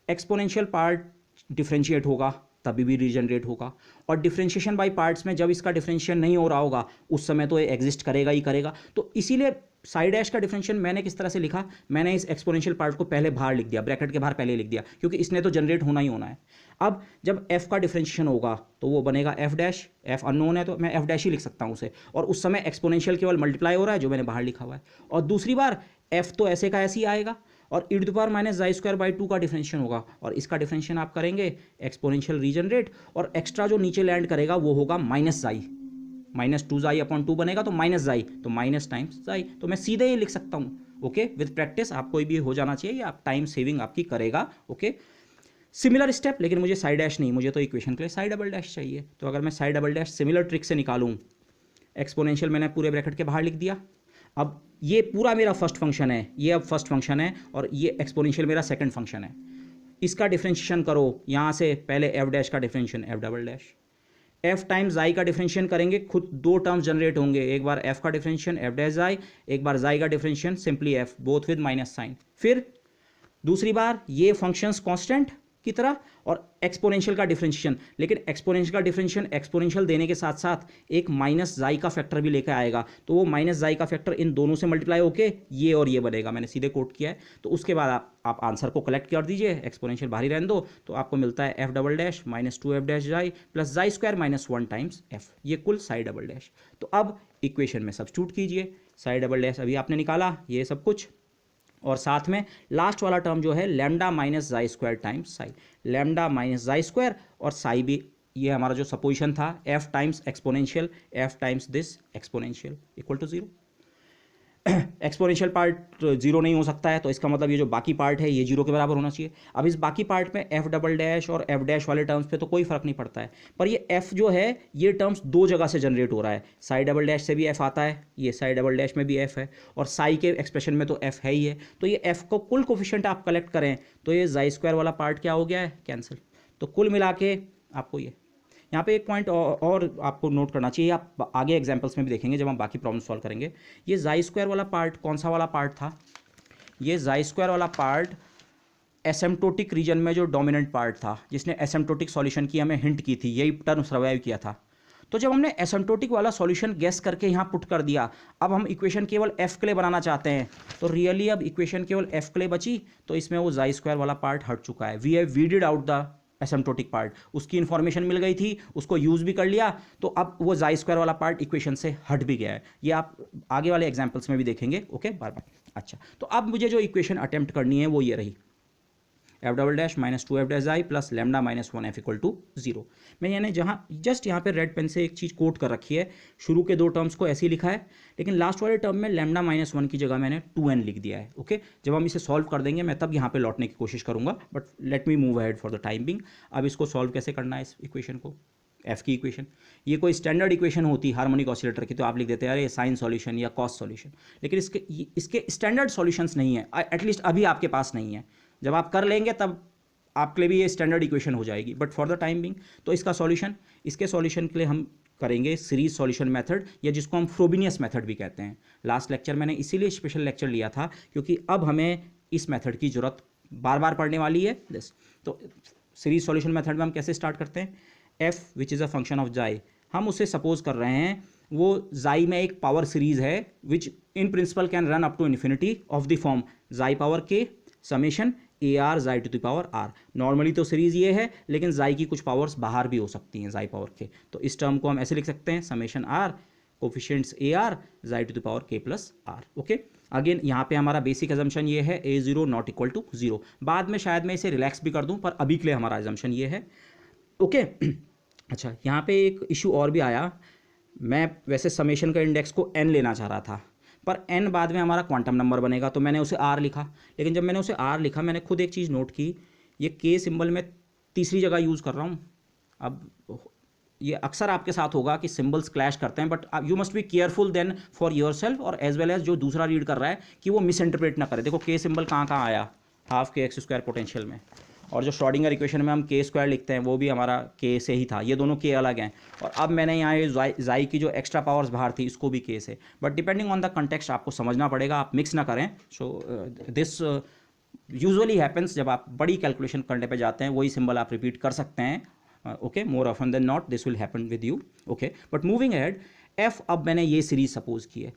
एक्सपोनेंशियल पार्ट डिफरेंशिएट होगा तभी भी रीजनरेट होगा, और डिफरेंशिएशन बाय पार्ट्स में जब इसका डिफरेंशिएशन नहीं हो रहा होगा उस समय तो ये एग्जिस्ट करेगा ही करेगा। तो इसीलिए साई डैश का डिफरेंशिएशन मैंने किस तरह से लिखा, मैंने इस एक्सपोनेंशियल पार्ट को पहले बाहर लिख दिया, ब्रैकेट के बाहर पहले लिख दिया, क्योंकि इसने तो जनरेट होना ही होना है। अब जब f का डिफरेंशिएशन होगा तो वो बनेगा f डैश, f अननोन है तो मैं f डैश ही लिख सकता हूँ उसे, और उस समय एक्सपोनेंशियल केवल मल्टीप्लाई हो रहा है जो मैंने बाहर लिखा हुआ है, और दूसरी बार f तो ऐसे का ऐसे ही आएगा, और e⁻⁻² का डिफरेंशिएशन होगा, और इसका डिफरेंशिएशन आप करेंगे एक्सपोनेंशियल रीजनरेट, और एक्स्ट्रा जो नीचे लैंड करेगा वो होगा माइनस जाई, -2 बनेगा तो माइनस जाई, तो माइनस टाइम्स जाई, तो मैं सीधे ही लिख सकता हूँ। ओके, विद प्रैक्टिस आपको भी हो जाना चाहिए, आप टाइम सेविंग आपकी करेगा। ओके, सिमिलर स्टेप, लेकिन मुझे साई डैश नहीं, मुझे तो इक्वेशन के लिए साई डबल डैश चाहिए। तो अगर मैं Sai double dash similar trick से निकालूं, एक्सपोनेंशियल मैंने पूरे ब्रैकेट के बाहर लिख दिया, अब ये पूरा मेरा फर्स्ट फंक्शन है, ये अब फर्स्ट फंक्शन है, और ये एक्सपोनेंशियल मेरा सेकंड फंक्शन है। इसका डिफरेंशिएशन करो, यहाँ से पहले एफ डैश का differentiation F double dash, F times जाई का डिफरेंशिएशन करेंगे, खुद दो टर्म्स जनरेट होंगे, एक बार एफ का डिफरेंशिएशन एफ डैश जाई, एक बार जाई का differentiation simply f, both with minus sign. फिर दूसरी बार ये फंक्शंस कांस्टेंट की तरह और एक्सपोनेंशियल का डिफरेंशिएशन, लेकिन एक्सपोनेंशियल का डिफरेंशिएशन एक्सपोनेंशियल देने के साथ साथ एक माइनस जाई का फैक्टर भी लेकर आएगा, तो वो माइनस जाई का फैक्टर इन दोनों से मल्टीप्लाई होके ये और ये बनेगा, मैंने सीधे कोट किया है। तो उसके बाद आप आंसर को कलेक्ट कर दीजिए, एक्सपोनेंशियल बाहर ही रहने दो, तो आपको मिलता है F double dash -2 f dash जाई प्लस जाई स्क्वायर -1 टाइम्स एफ, ये कुल साई डबल डैश। तो अब इक्वेशन में सब्स्टिट्यूट कीजिए, साई डबल डैश अभी आपने निकाला ये सब कुछ, और साथ में लास्ट वाला टर्म जो है lambda minus xi square times psi, lambda minus xi square और साई भी, ये हमारा जो सपोजिशन था f times exponential, f times this exponential equal to 0। Exponential part 0 नहीं हो सकता है, तो इसका मतलब ये जो बाकी पार्ट है ये 0 के बराबर होना चाहिए। अब इस बाकी पार्ट में एफ डबल डैश और एफ डैश वाले टर्म्स पे तो कोई फर्क नहीं पड़ता है, पर ये एफ जो है ये टर्म्स दो जगह से जनरेट हो रहा है, साई डबल डैश से भी एफ आता है, ये साई डबल डैश में भी एफ है, और साई के एक्सप्रेशन में तो एफ है ही है। तो ये एफ को कुल कोफिशिएंट आप कलेक्ट करें तो ये जाई स्क्वायर वाला पार्ट क्या हो गया है, कैंसिल। तो कुल मिला के आपको ये, यहाँ पे एक पॉइंट और आपको नोट करना चाहिए, आप आगे एग्जांपल्स में भी देखेंगे जब हम बाकी प्रॉब्लम सॉल्व करेंगे। ये जाई स्क्वायर वाला पार्ट कौन सा वाला पार्ट था, ये जाई स्क्वायर वाला पार्ट एसिम्प्टोटिक रीजन में जो डोमिनेंट पार्ट था, जिसने एसिम्प्टोटिक सॉल्यूशन की हमें हिंट की थी, यही टर्म सर्वाइव किया था। तो जब हमने एसिम्प्टोटिक वाला सॉल्यूशन गेस करके यहाँ पुट कर दिया, अब हम इक्वेशन केवल एफ के लिए बनाना चाहते हैं, तो रियली अब इक्वेशन केवल एफ के लिए बची, तो इसमें वो जाई स्क्वायर वाला पार्ट हट चुका है। We have weeded out the asymptotic part, उसकी इन्फॉर्मेशन मिल गई थी, उसको यूज़ भी कर लिया, तो अब वो जाई स्क्वायर वाला पार्ट इक्वेशन से हट भी गया है। ये आप आगे वाले एग्जांपल्स में भी देखेंगे। ओके, बार बार। अच्छा, तो अब मुझे जो इक्वेशन अटेम्प्ट करनी है वो ये रही, f double dash -2 f dash i plus lambda -1 f equal to 0। मैं यानी जहाँ जस्ट यहाँ पे रेड पेन से एक चीज़ कोट कर रखी है, शुरू के दो टर्म्स को ऐसे ही लिखा है, लेकिन लास्ट वाले टर्म में लैम्डा -1 की जगह मैंने 2n लिख दिया है। ओके, जब हम इसे सॉल्व कर देंगे मैं तब यहाँ पे लौटने की कोशिश करूँगा, but let me move ahead for the time being. अब इसको सॉल्व कैसे करना है इस इक्वेशन को, एफ की इक्वेशन। ये कोई स्टैंडर्ड इक्वेशन होती हार्मोनिक ऑसिलेटर की तो आप लिख देते हैं अरे साइन सॉल्यूशन या कॉस सॉल्यूशन, लेकिन इसके स्टैंडर्ड सॉल्यूशंस नहीं है, एटलीस्ट अभी आपके पास नहीं है। जब आप कर लेंगे तब आपके लिए भी ये स्टैंडर्ड इक्वेशन हो जाएगी, but for the time being तो इसका सॉल्यूशन, इसके सॉल्यूशन के लिए हम करेंगे सीरीज सॉल्यूशन मेथड, या जिसको हम फ्रोबिनियस मेथड भी कहते हैं। लास्ट लेक्चर मैंने इसीलिए स्पेशल लेक्चर लिया था क्योंकि अब हमें इस मेथड की जरूरत बार बार पढ़ने वाली है दिस। तो सीरीज सॉल्यूशन मेथड में हम कैसे स्टार्ट करते हैं, F which is a function of जाई, हम उसे सपोज कर रहे हैं वो जाई में एक पावर सीरीज है which in principle can run up to infinity of the form xi power के summation a r xi to the power r. Normally तो सीरीज ये है, लेकिन जाई की कुछ पावर्स बाहर भी हो सकती हैं जाई पावर के, तो इस टर्म को हम ऐसे लिख सकते हैं summation r coefficients a r xi to the power के प्लस आर। ओके, अगेन यहाँ पे हमारा बेसिक एजम्पशन ये है a zero not equal to zero. बाद में शायद मैं इसे रिलैक्स भी कर दूँ, पर अभी के लिए हमारा एजम्पशन ये है। ओके अच्छा, यहाँ पे एक इशू और भी आया। मैं वैसे समेशन का इंडेक्स को n लेना चाह रहा था, पर n बाद में हमारा क्वांटम नंबर बनेगा तो मैंने उसे r लिखा। लेकिन जब मैंने उसे r लिखा, मैंने खुद एक चीज़ नोट की, ये k सिंबल मैं तीसरी जगह यूज़ कर रहा हूँ। अब ये अक्सर आपके साथ होगा कि सिंबल्स क्लैश करते हैं, but you must be careful then for yourself और एज वेल एज जो दूसरा रीड कर रहा है कि वो मिस इंटरप्रेट ना करे। देखो k सिंबल कहाँ कहाँ आया, हाफ के एक्स स्क्वायर पोटेंशियल में, और जो श्रोडिंगर इक्वेशन में हम के स्क्वायर लिखते हैं वो भी हमारा के से ही था। ये दोनों के अलग हैं, और अब मैंने यहाँ ये जाई की जो एक्स्ट्रा पावर्स बाहर थी इसको भी के से, but depending on the context आपको समझना पड़ेगा, आप मिक्स ना करें। सो दिस यूजुअली हैपन्स जब आप बड़ी कैलकुलेशन करने पे जाते हैं, वही सिंबल आप रिपीट कर सकते हैं। Okay, more often than not this will happen with you. Okay, but moving ahead, f अब मैंने ये सीरीज सपोज की है,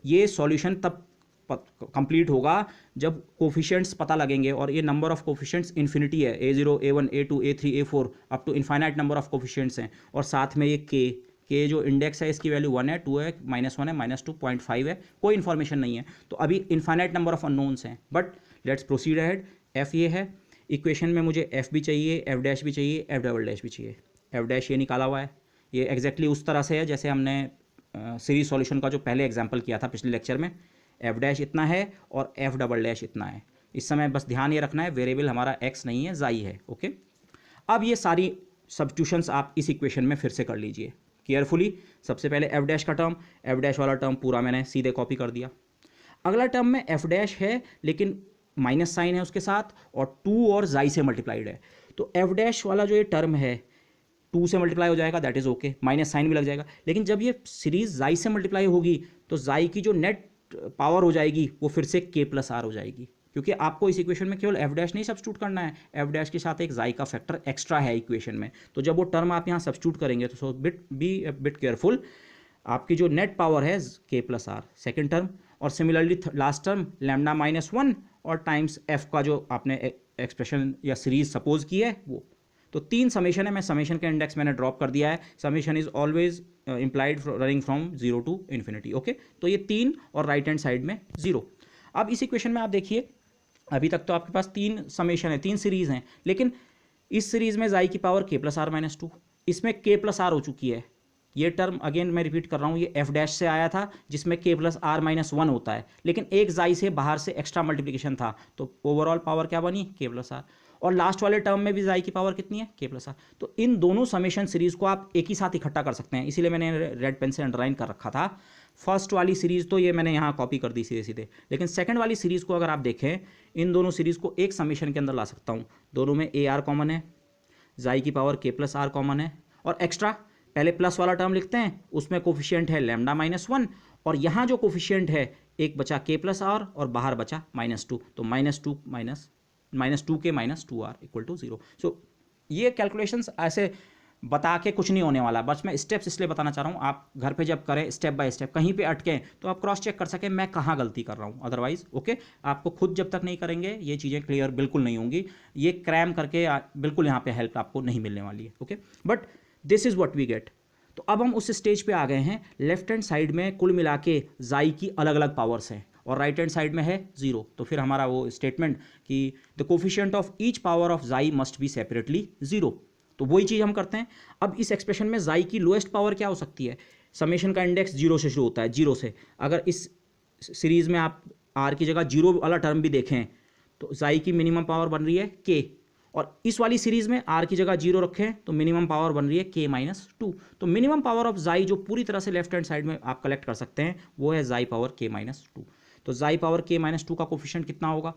ये सॉल्यूशन तब कंप्लीट होगा जब कोफिशिएंट्स पता लगेंगे, और ये नंबर ऑफ कोफिशिएंट्स इन्फिनिटी है, a0 a1 a2 a3 a4 up to infinite number of coefficients हैं, और साथ में ये के जो इंडेक्स है इसकी वैल्यू 1 है, 2 है, -1 है, -2 0.5 है, कोई इन्फॉर्मेशन नहीं है, तो अभी इनफाइनाइट नंबर ऑफ अननोन्स हैं। But let's proceed ahead. F ये है, इक्वेशन में मुझे एफ भी चाहिए, एफ डैश भी चाहिए, एफ डबल डैश भी चाहिए। एफ डैश ये निकाला हुआ है, ये एग्जैक्टली उस तरह से है जैसे हमने सीरीज सॉल्यूशन का जो पहले एग्जाम्पल किया था पिछले लेक्चर में। एफ डैश इतना है और एफ डबल डैश इतना है। इस समय बस ध्यान ये रखना है वेरिएबल हमारा एक्स नहीं है, जाई है। ओके, अब ये सारी सब्स्टिट्यूशंस आप इस इक्वेशन में फिर से कर लीजिए केयरफुली। सबसे पहले एफ डैश का टर्म, एफ डैश वाला टर्म पूरा मैंने सीधे कॉपी कर दिया। अगला टर्म में एफ डैश है लेकिन माइनस साइन है उसके साथ, और 2 और जाई से मल्टीप्लाइड है, तो एफ डैश वाला जो ये टर्म है 2 से मल्टीप्लाई हो जाएगा, that is okay, minus sign भी लग जाएगा। लेकिन जब ये सीरीज जाई से मल्टीप्लाई होगी तो जाई की जो नेट पावर हो जाएगी वो फिर से के प्लस आर हो जाएगी, क्योंकि आपको इस इक्वेशन में केवल एफ डैश नहीं सब्स्टिट्यूट करना है, एफ डैश के साथ एक जाई का फैक्टर एक्स्ट्रा है इक्वेशन में। तो जब वो टर्म आप यहाँ सब्स्टिट्यूट करेंगे तो सो बिट केयरफुल, आपकी जो नेट पावर है के प्लस आर सेकेंड टर्म, और सिमिलरली लास्ट टर्म लैम्डा -1 और टाइम्स एफ का जो आपने एक्सप्रेशन या सीरीज सपोज की है वो। तो 3 समेशन है, मैं समेशन का इंडेक्स मैंने ड्रॉप कर दिया है। Summation is always implied running from 0 to infinity. Okay, तो ये 3 और राइट हैंड साइड में 0। अब इस इक्वेशन में आप देखिए, अभी तक तो आपके पास 3 समेशन है, 3 सीरीज हैं, लेकिन इस सीरीज में जाई की पावर के प्लस आर -2, इसमें के प्लस आर हो चुकी है। ये टर्म अगेन मैं रिपीट कर रहा हूँ, ये एफ डैश से आया था जिसमें के प्लस आर -1 होता है, लेकिन एक जाई से बाहर से एक्स्ट्रा मल्टीप्लिकेशन था, तो ओवरऑल पावर क्या बनी, के प्लस आर। और लास्ट वाले टर्म में भी जाई की पावर कितनी है, के प्लस आर। तो इन दोनों समेशन सीरीज को आप एक ही साथ इकट्ठा कर सकते हैं, इसीलिए मैंने रेड पेन से अंडरलाइन कर रखा था। फर्स्ट वाली सीरीज तो ये मैंने यहाँ कॉपी कर दी सीधे सीधे, लेकिन सेकंड वाली सीरीज को अगर आप देखें, इन दोनों सीरीज को एक समेशन के अंदर ला सकता हूँ। दोनों में ए आर कॉमन है, जाई की पावर के प्लस आर कॉमन है, और एक्स्ट्रा पहले प्लस वाला टर्म लिखते हैं, उसमें कोफिशिएंट है लैम्डा -1, और यहाँ जो कोफिशिएंट है एक बचा के प्लस आर और बाहर बचा -2, तो -2 के -2r इक्वल टू 0। सो ये कैलकुलेशंस ऐसे बता के कुछ नहीं होने वाला, बस मैं स्टेप्स इसलिए बताना चाह रहा हूँ, आप घर पे जब करें स्टेप बाय स्टेप, कहीं पे अटकें तो आप क्रॉस चेक कर सकें मैं कहाँ गलती कर रहा हूँ। अदरवाइज ओके, आपको खुद जब तक नहीं करेंगे ये चीज़ें क्लियर बिल्कुल नहीं होंगी, ये क्रैम करके बिल्कुल यहाँ पे हेल्प आपको नहीं मिलने वाली है। Okay, but this is what we get. तो अब हम उस स्टेज पे आ गए हैं, लेफ्ट हैंड साइड में कुल मिला के जाई की अलग अलग पावर्स हैं और राइट हैंड साइड में है 0। तो फिर हमारा वो स्टेटमेंट कि the coefficient of each power of जाई मस्ट बी सेपरेटली 0, तो वही चीज़ हम करते हैं। अब इस एक्सप्रेशन में जाई की लोएस्ट पावर क्या हो सकती है, समेशन का इंडेक्स 0 से शुरू होता है, 0 से। अगर इस सीरीज में आप आर की जगह 0 वाला टर्म भी देखें तो जाई की मिनिमम पावर बन रही है k, और इस वाली सीरीज में आर की जगह 0 रखें तो मिनिमम पावर बन रही है k-2। तो मिनिमम पावर ऑफ जाई जो पूरी तरह से लेफ्ट हैंड साइड में आप कलेक्ट कर सकते हैं वो है जाई पावर k-2। तो जाई पावर k-2 का कोफिशिएंट कितना होगा?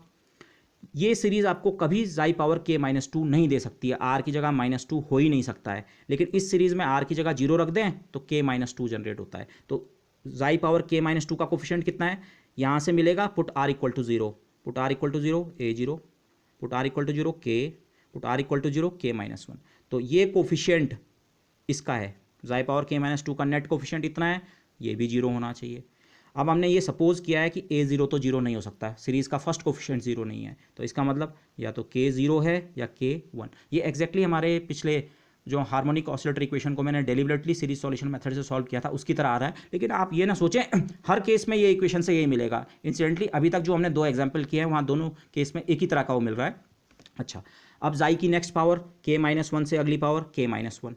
ये सीरीज आपको कभी जाई पावर k-2 नहीं दे सकती है, आर की जगह -2 हो ही नहीं सकता है। लेकिन इस सीरीज में आर की जगह 0 रख दें तो k-2 जनरेट होता है। तो जाई पावर k-2 का कोफिशिएंट कितना है? यहाँ से मिलेगा put r equal to 0, put r equal to 0 a0, put r equal to 0 k, put r equal to 0 k-1। तो ये कोफिशिएंट इसका है, जाई पावर k-2 का नेट कोफिशिएंट इतना है, ये भी 0 होना चाहिए। अब हमने ये सपोज किया है कि a0 तो 0 नहीं हो सकता, सीरीज़ का फर्स्ट कोफिशिएंट 0 नहीं है, तो इसका मतलब या तो k0 है या k1। ये एग्जैक्टली हमारे पिछले जो हार्मोनिक ऑसिलेटर इक्वेशन को मैंने डेलिबरेटली सीरीज सॉल्यूशन मेथड से सॉल्व किया था उसकी तरह आ रहा है। लेकिन आप ये ना सोचें हर केस में ये इक्वेशन से यही मिलेगा। इंसिडेंटली अभी तक जो हमने 2 एग्जाम्पल किए हैं वहाँ दोनों केस में एक ही तरह का वो मिल रहा है। अच्छा, अब जाई की नेक्स्ट पावर k-1 से अगली पावर k-1,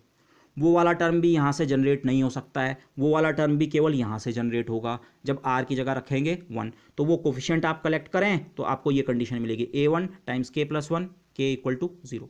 वो वाला टर्म भी यहाँ से जनरेट नहीं हो सकता है, वो वाला टर्म भी केवल यहाँ से जनरेट होगा जब r की जगह रखेंगे 1। तो वो कोफिशिएंट आप कलेक्ट करें तो आपको ये कंडीशन मिलेगी a1 times k+1 k equal to 0।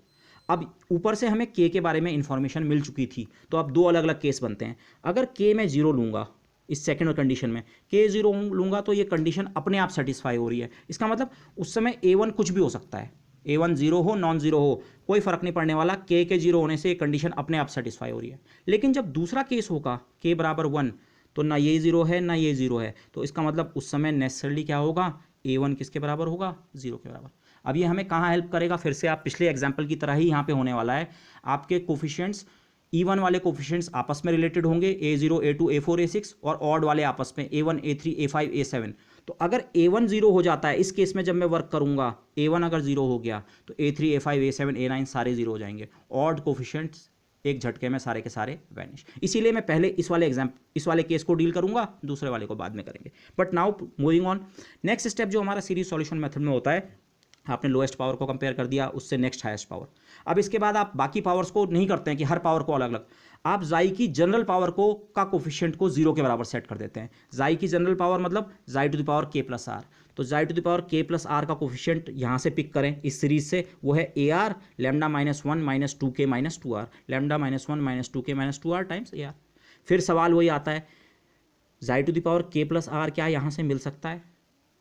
अब ऊपर से हमें k के बारे में इंफॉर्मेशन मिल चुकी थी, तो अब 2 अलग अलग केस बनते हैं। अगर k में 0 लूँगा, इस सेकेंड कंडीशन में k 0 लूँगा तो ये कंडीशन अपने आप सेटिस्फाई हो रही है। इसका मतलब उस समय a1 कुछ भी हो सकता है, a1 0 हो नॉन जीरो हो कोई फर्क नहीं पड़ने वाला, k के 0 होने से ये कंडीशन अपने आप सेटिस्फाई हो रही है। लेकिन जब दूसरा केस होगा k बराबर 1 तो ना ये 0 है ना ये 0 है, तो इसका मतलब उस समय नेसेसरली क्या होगा, a1 किसके बराबर होगा, 0 के बराबर। अब ये हमें कहाँ हेल्प करेगा, फिर से आप पिछले एग्जाम्पल की तरह ही यहाँ पे होने वाला है। आपके कोफिशिएंट्स इवन वाले कोफिशिएंट्स आपस में रिलेटेड होंगे, a0 a2 a4 a6, और ऑड वाले आपस में a1 a3 a5 a7। तो अगर a1 0 हो जाता है, इस केस में जब मैं वर्क करूंगा a1 अगर 0 हो गया तो a3 a5 a7 a9 सारे 0 हो जाएंगे। ऑड कोफिशिएंट्स एक झटके में सारे के सारे वैनिश। इसीलिए मैं पहले इस वाले केस को डील करूंगा, दूसरे वाले को बाद में करेंगे। But now moving on, next step जो हमारा सीरीज सॉल्यूशन मेथड में होता है, आपने लोएस्ट पावर को कंपेयर कर दिया, उससे नेक्स्ट हाईएस्ट पावर। अब इसके बाद आप बाकी पावर्स को नहीं करते हैं कि हर पावर को अलग अलग, आप जाई की जनरल पावर को का कोफिशिएंट को 0 के बराबर सेट कर देते हैं। जाई की जनरल पावर मतलब जाई टू द पावर k+r। तो जाई टू द पावर k+r का कोफिशिएंट यहाँ से पिक करें इस सीरीज से, वो है ar λ-1 -2k -2r, λ-1 -2k -2r times ar। फिर सवाल वही आता है, जाई टू द पावर k+r क्या यहाँ से मिल सकता है?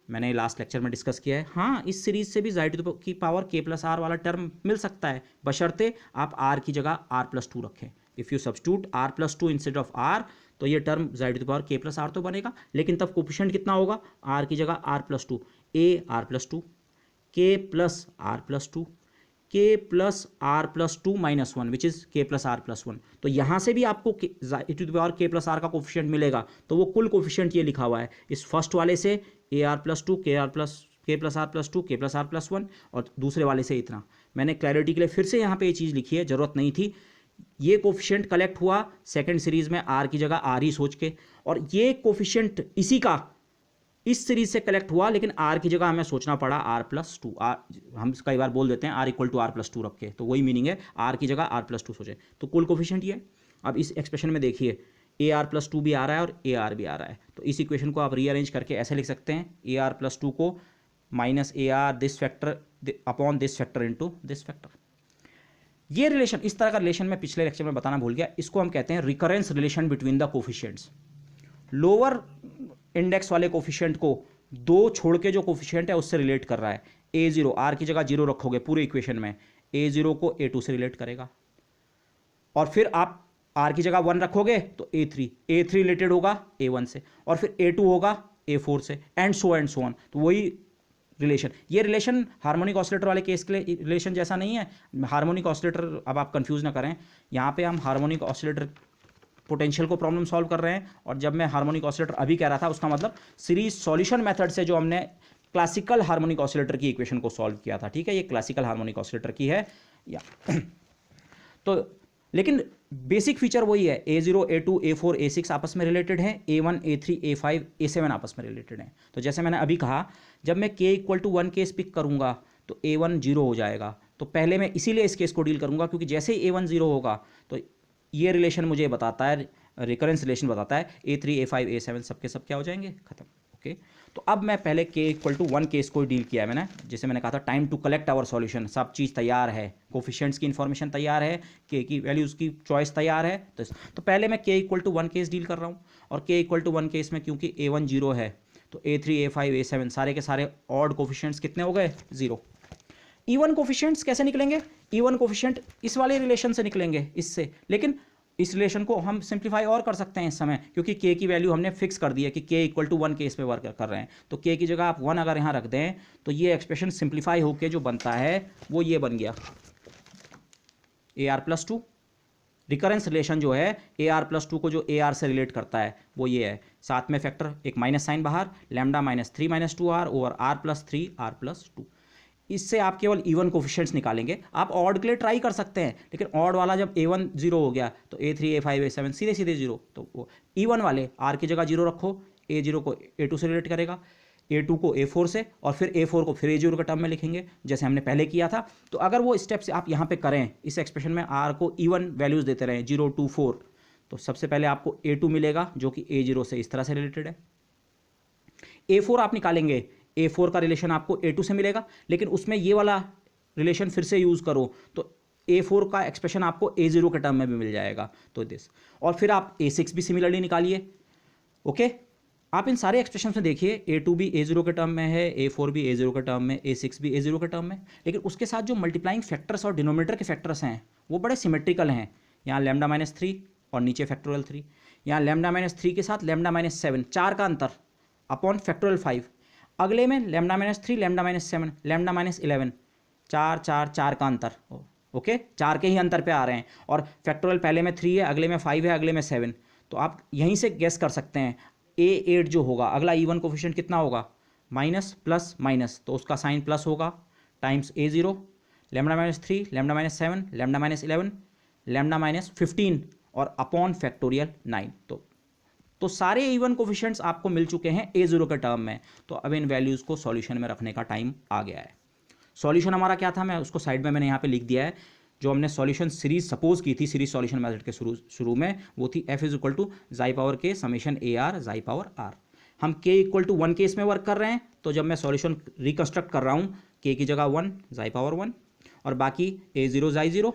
मैंने लास्ट लेक्चर में डिस्कस किया है, हाँ इस सीरीज से भी जाई टू द पावर k+r वाला टर्म मिल सकता है, बशर्ते आप r की जगह r+2 रखें। If you substitute r+2 instead of r तो ये टर्म जाई टू द पावर k+r तो बनेगा, लेकिन तब कोफिशिएंट कितना होगा, r की जगह r+2, a r+2 k+r+2 k+r+2 -1 which is k+r+1। तो यहाँ से भी आपको जाई टू द पावर k+r का कोफिशिएंट मिलेगा। तो वो कुल कोफिशिएंट ये लिखा हुआ है इस फर्स्ट वाले से ar+2 k+r+2 k+r+1, और दूसरे वाले से इतना। मैंने क्लैरिटी के लिए फिर से यहाँ पे ये चीज़ लिखी है, ज़रूरत नहीं थी। ये कोफिशिएंट कलेक्ट हुआ सेकंड सीरीज में r की जगह r ही सोच के, और ये कोफिशिएंट इसी का इस सीरीज से कलेक्ट हुआ, लेकिन r की जगह हमें सोचना पड़ा r+2। हम कई बार बोल देते हैं r इक्वल टू r+2 रख के, तो वही मीनिंग है, r की जगह r+2 सोचे। तो कुल कोफिशिएंट ये। अब इस एक्सप्रेशन में देखिए ar+2 भी आ रहा है और ar भी आ रहा है, तो इस इक्वेशन को आप रीअरेंज करके ऐसे लिख सकते हैं, ar+2 को -ar this factor upon this factor into this factor. ये रिलेशन, इस तरह का रिलेशन मैं पिछले लेक्चर में बताना भूल गया, इसको हम कहते हैं recurrence relation between the coefficients. Lower index वाले कोफिशिएंट को 2 छोड़ के जो कोफिशिएंट है उससे रिलेट कर रहा है। a0 r की जगह 0 रखोगे पूरे इक्वेशन में, a0 को a2 से रिलेट करेगा, और फिर आप r की जगह 1 रखोगे तो a3 रिलेटेड होगा a1 से, और फिर a2 होगा a4 से, एंड सो ऑन। तो वही रिलेशन, ये रिलेशन हार्मोनिक ऑसिलेटर वाले केस के लिए रिलेशन जैसा नहीं है। हार्मोनिक ऑसिलेटर, अब आप कंफ्यूज ना करें, यहाँ पे हम हार्मोनिक ऑसिलेटर पोटेंशियल को प्रॉब्लम सॉल्व कर रहे हैं, और जब मैं हार्मोनिक ऑसिलेटर अभी कह रहा था उसका मतलब सीरीज सॉल्यूशन मेथड से जो हमने क्लासिकल हार्मोनिक ऑसिलेटर की इक्वेशन को सॉल्व किया था, ठीक है, ये क्लासिकल हार्मोनिक ऑसिलेटर की है या तो लेकिन बेसिक फीचर वही है, a0 a2 a4 a6 आपस में रिलेटेड हैं, a1 a3 a5 a7 आपस में रिलेटेड हैं। तो जैसे मैंने अभी कहा, जब मैं k equal to 1 case pick करूंगा तो a1 0 हो जाएगा। तो पहले मैं इसीलिए इस केस को डील करूंगा, क्योंकि जैसे ही a1 0 होगा तो ये रिलेशन मुझे बताता है, रिकरेंस रिलेशन बताता है, a3 a5 a7 सबके सब क्या हो जाएंगे, खत्म। ओके तो अब मैं पहले k इक्वल टू 1 केस को डील किया है मैंने, जैसे मैंने कहा था time to collect our solution, सब चीज़ तैयार है, कोफिशिएंट्स की इन्फॉर्मेशन तैयार है, k की वैल्यूज़ की चॉइस तैयार है। तो पहले मैं k equal to 1 case deal कर रहा हूँ, और k इक्वल टू 1 केस में क्योंकि a1 0 है तो a3 a5 a7 सारे के सारे ऑड कोफिशिएंट्स कितने हो गए, 0। इवन कोफिशिएंट्स कैसे निकलेंगे, इवन कोफिशिएंट इस वाले रिलेशन से निकलेंगे, इससे, लेकिन इस रिलेशन को हम सिंप्लीफाई और कर सकते हैं इस समय, क्योंकि k की वैल्यू हमने फिक्स कर दी है कि k इक्वल टू 1 केस पे वर्क कर रहे हैं, तो k की जगह आप 1 अगर यहाँ रख दें तो ये एक्सप्रेशन सिंप्लीफाई होके जो बनता है वो ये बन गया AR+2। रिकरेंस रिलेशन जो है AR+2 को जो AR से रिलेट करता है वो ये है, साथ में फैक्टर एक माइनस साइन बाहर, lambda -3 - 2r over r+3 r+2। इससे आप केवल इवन कोफिशिएंट्स निकालेंगे। आप ऑड के लिए ट्राई कर सकते हैं, लेकिन ऑड वाला जब a1 0 हो गया तो a3 a5 a7 सीधे सीधे 0, तो वो इवन वाले r की जगह 0 रखो, a0 को a2 से रिलेट करेगा, a2 को a4 से, और फिर a4 को फिर a0 के टर्म में लिखेंगे जैसे हमने पहले किया था। तो अगर वो स्टेप्स आप यहाँ पे करें, इस एक्सप्रेशन में r को इवन वैल्यूज़ देते रहें 0 2 4, तो सबसे पहले आपको a2 मिलेगा जो कि a0 से इस तरह से रिलेटेड है। a4 आप निकालेंगे, a4 का रिलेशन आपको a2 से मिलेगा, लेकिन उसमें ये वाला रिलेशन फिर से यूज़ करो तो a4 का एक्सप्रेशन आपको a0 के टर्म में भी मिल जाएगा, तो दिस। और फिर आप a6 भी सिमिलरली निकालिए। ओके, आप इन सारे एक्सप्रेशन में देखिए a2 भी a0 के टर्म में है, a4 भी a0 के टर्म में, a6 भी a0 के टर्म में, लेकिन उसके साथ जो मल्टीप्लाइंग फैक्टर्स और डिनोमिनेटर के फैक्टर्स हैं वो बड़े सिमेट्रिकल हैं। यहाँ लैम्डा -3 और नीचे फैक्टोरियल 3, यहाँ लैम्डा -3 के साथ लैम्डा -7, 4 का अंतर अपॉन फैक्टोरियल 5, अगले में लैम्डा -3 लैम्डा -7 लैम्डा -11, 4 4 4 का अंतर। ओके, 4 के ही अंतर पे आ रहे हैं, और फैक्टोरियल पहले में 3 है, अगले में 5 है, अगले में 7। तो आप यहीं से गेस कर सकते हैं a8 जो होगा, अगला इवन कोफिशिएंट कितना होगा, माइनस प्लस माइनस, तो उसका साइन प्लस होगा, times a0 lambda -3 lambda -7 lambda -11 lambda -15 और अपॉन फैक्टोरियल 9। तो सारे इवन कोफिशिएंट्स आपको मिल चुके हैं a0 के टर्म में। तो अब इन वैल्यूज़ को सॉल्यूशन में रखने का टाइम आ गया है। सॉल्यूशन हमारा क्या था, मैं उसको साइड में मैंने यहाँ पे लिख दिया है। जो हमने सॉल्यूशन सीरीज सपोज की थी, सीरीज सॉल्यूशन मेथड के शुरू में, वो थी f इज इक्वल टू जाई पावर k समेशन AR जाई पावर r। हम k इक्वल टू 1 केस में वर्क कर रहे हैं, तो जब मैं सॉल्यूशन रिकंस्ट्रक्ट कर रहा हूँ k की जगह 1 जाई पावर 1, और बाकी a0 जाई 0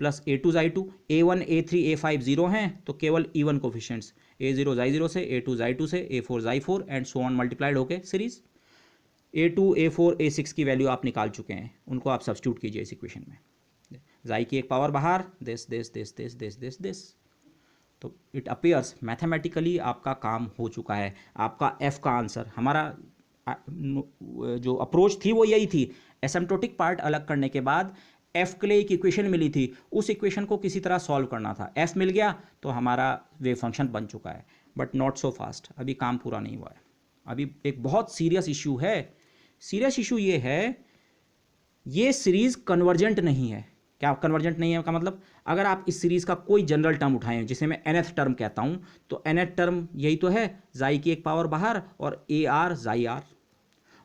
प्लस a2 जाई 2, a1 a3 a5 0 हैं, तो केवल इवन कोफिशिएंट्स a0 जाई 0 से, a2 जाई 2 से, a4 जाई 4 एंड सो ऑन मल्टीप्लाइड होके सीरीज। a2 a4 a6 की वैल्यू आप निकाल चुके हैं, उनको आप सब्स्टिट्यूट कीजिए इस इक्वेशन में। जाई की एक पावर बाहर, this this this this this this this, तो इट अपीयर्स मैथमेटिकली आपका काम हो चुका है। आपका f का आंसर, हमारा जो अप्रोच थी वो यही थी, एसिम्प्टोटिक पार्ट अलग करने के बाद f के लिए एक इक्वेशन मिली थी, उस इक्वेशन को किसी तरह सॉल्व करना था। f मिल गया तो हमारा वेव फंक्शन बन चुका है, बट नॉट सो फास्ट, अभी काम पूरा नहीं हुआ है। अभी एक बहुत सीरियस इशू है। सीरियस इशू ये है, ये सीरीज कन्वर्जेंट नहीं है। क्या कन्वर्जेंट नहीं है का मतलब, अगर आप इस सीरीज का कोई जनरल टर्म उठाएं, जिसे मैं nth टर्म कहता हूं, तो nth टर्म यही तो है, जाई की एक पावर बाहर और AR जाई R,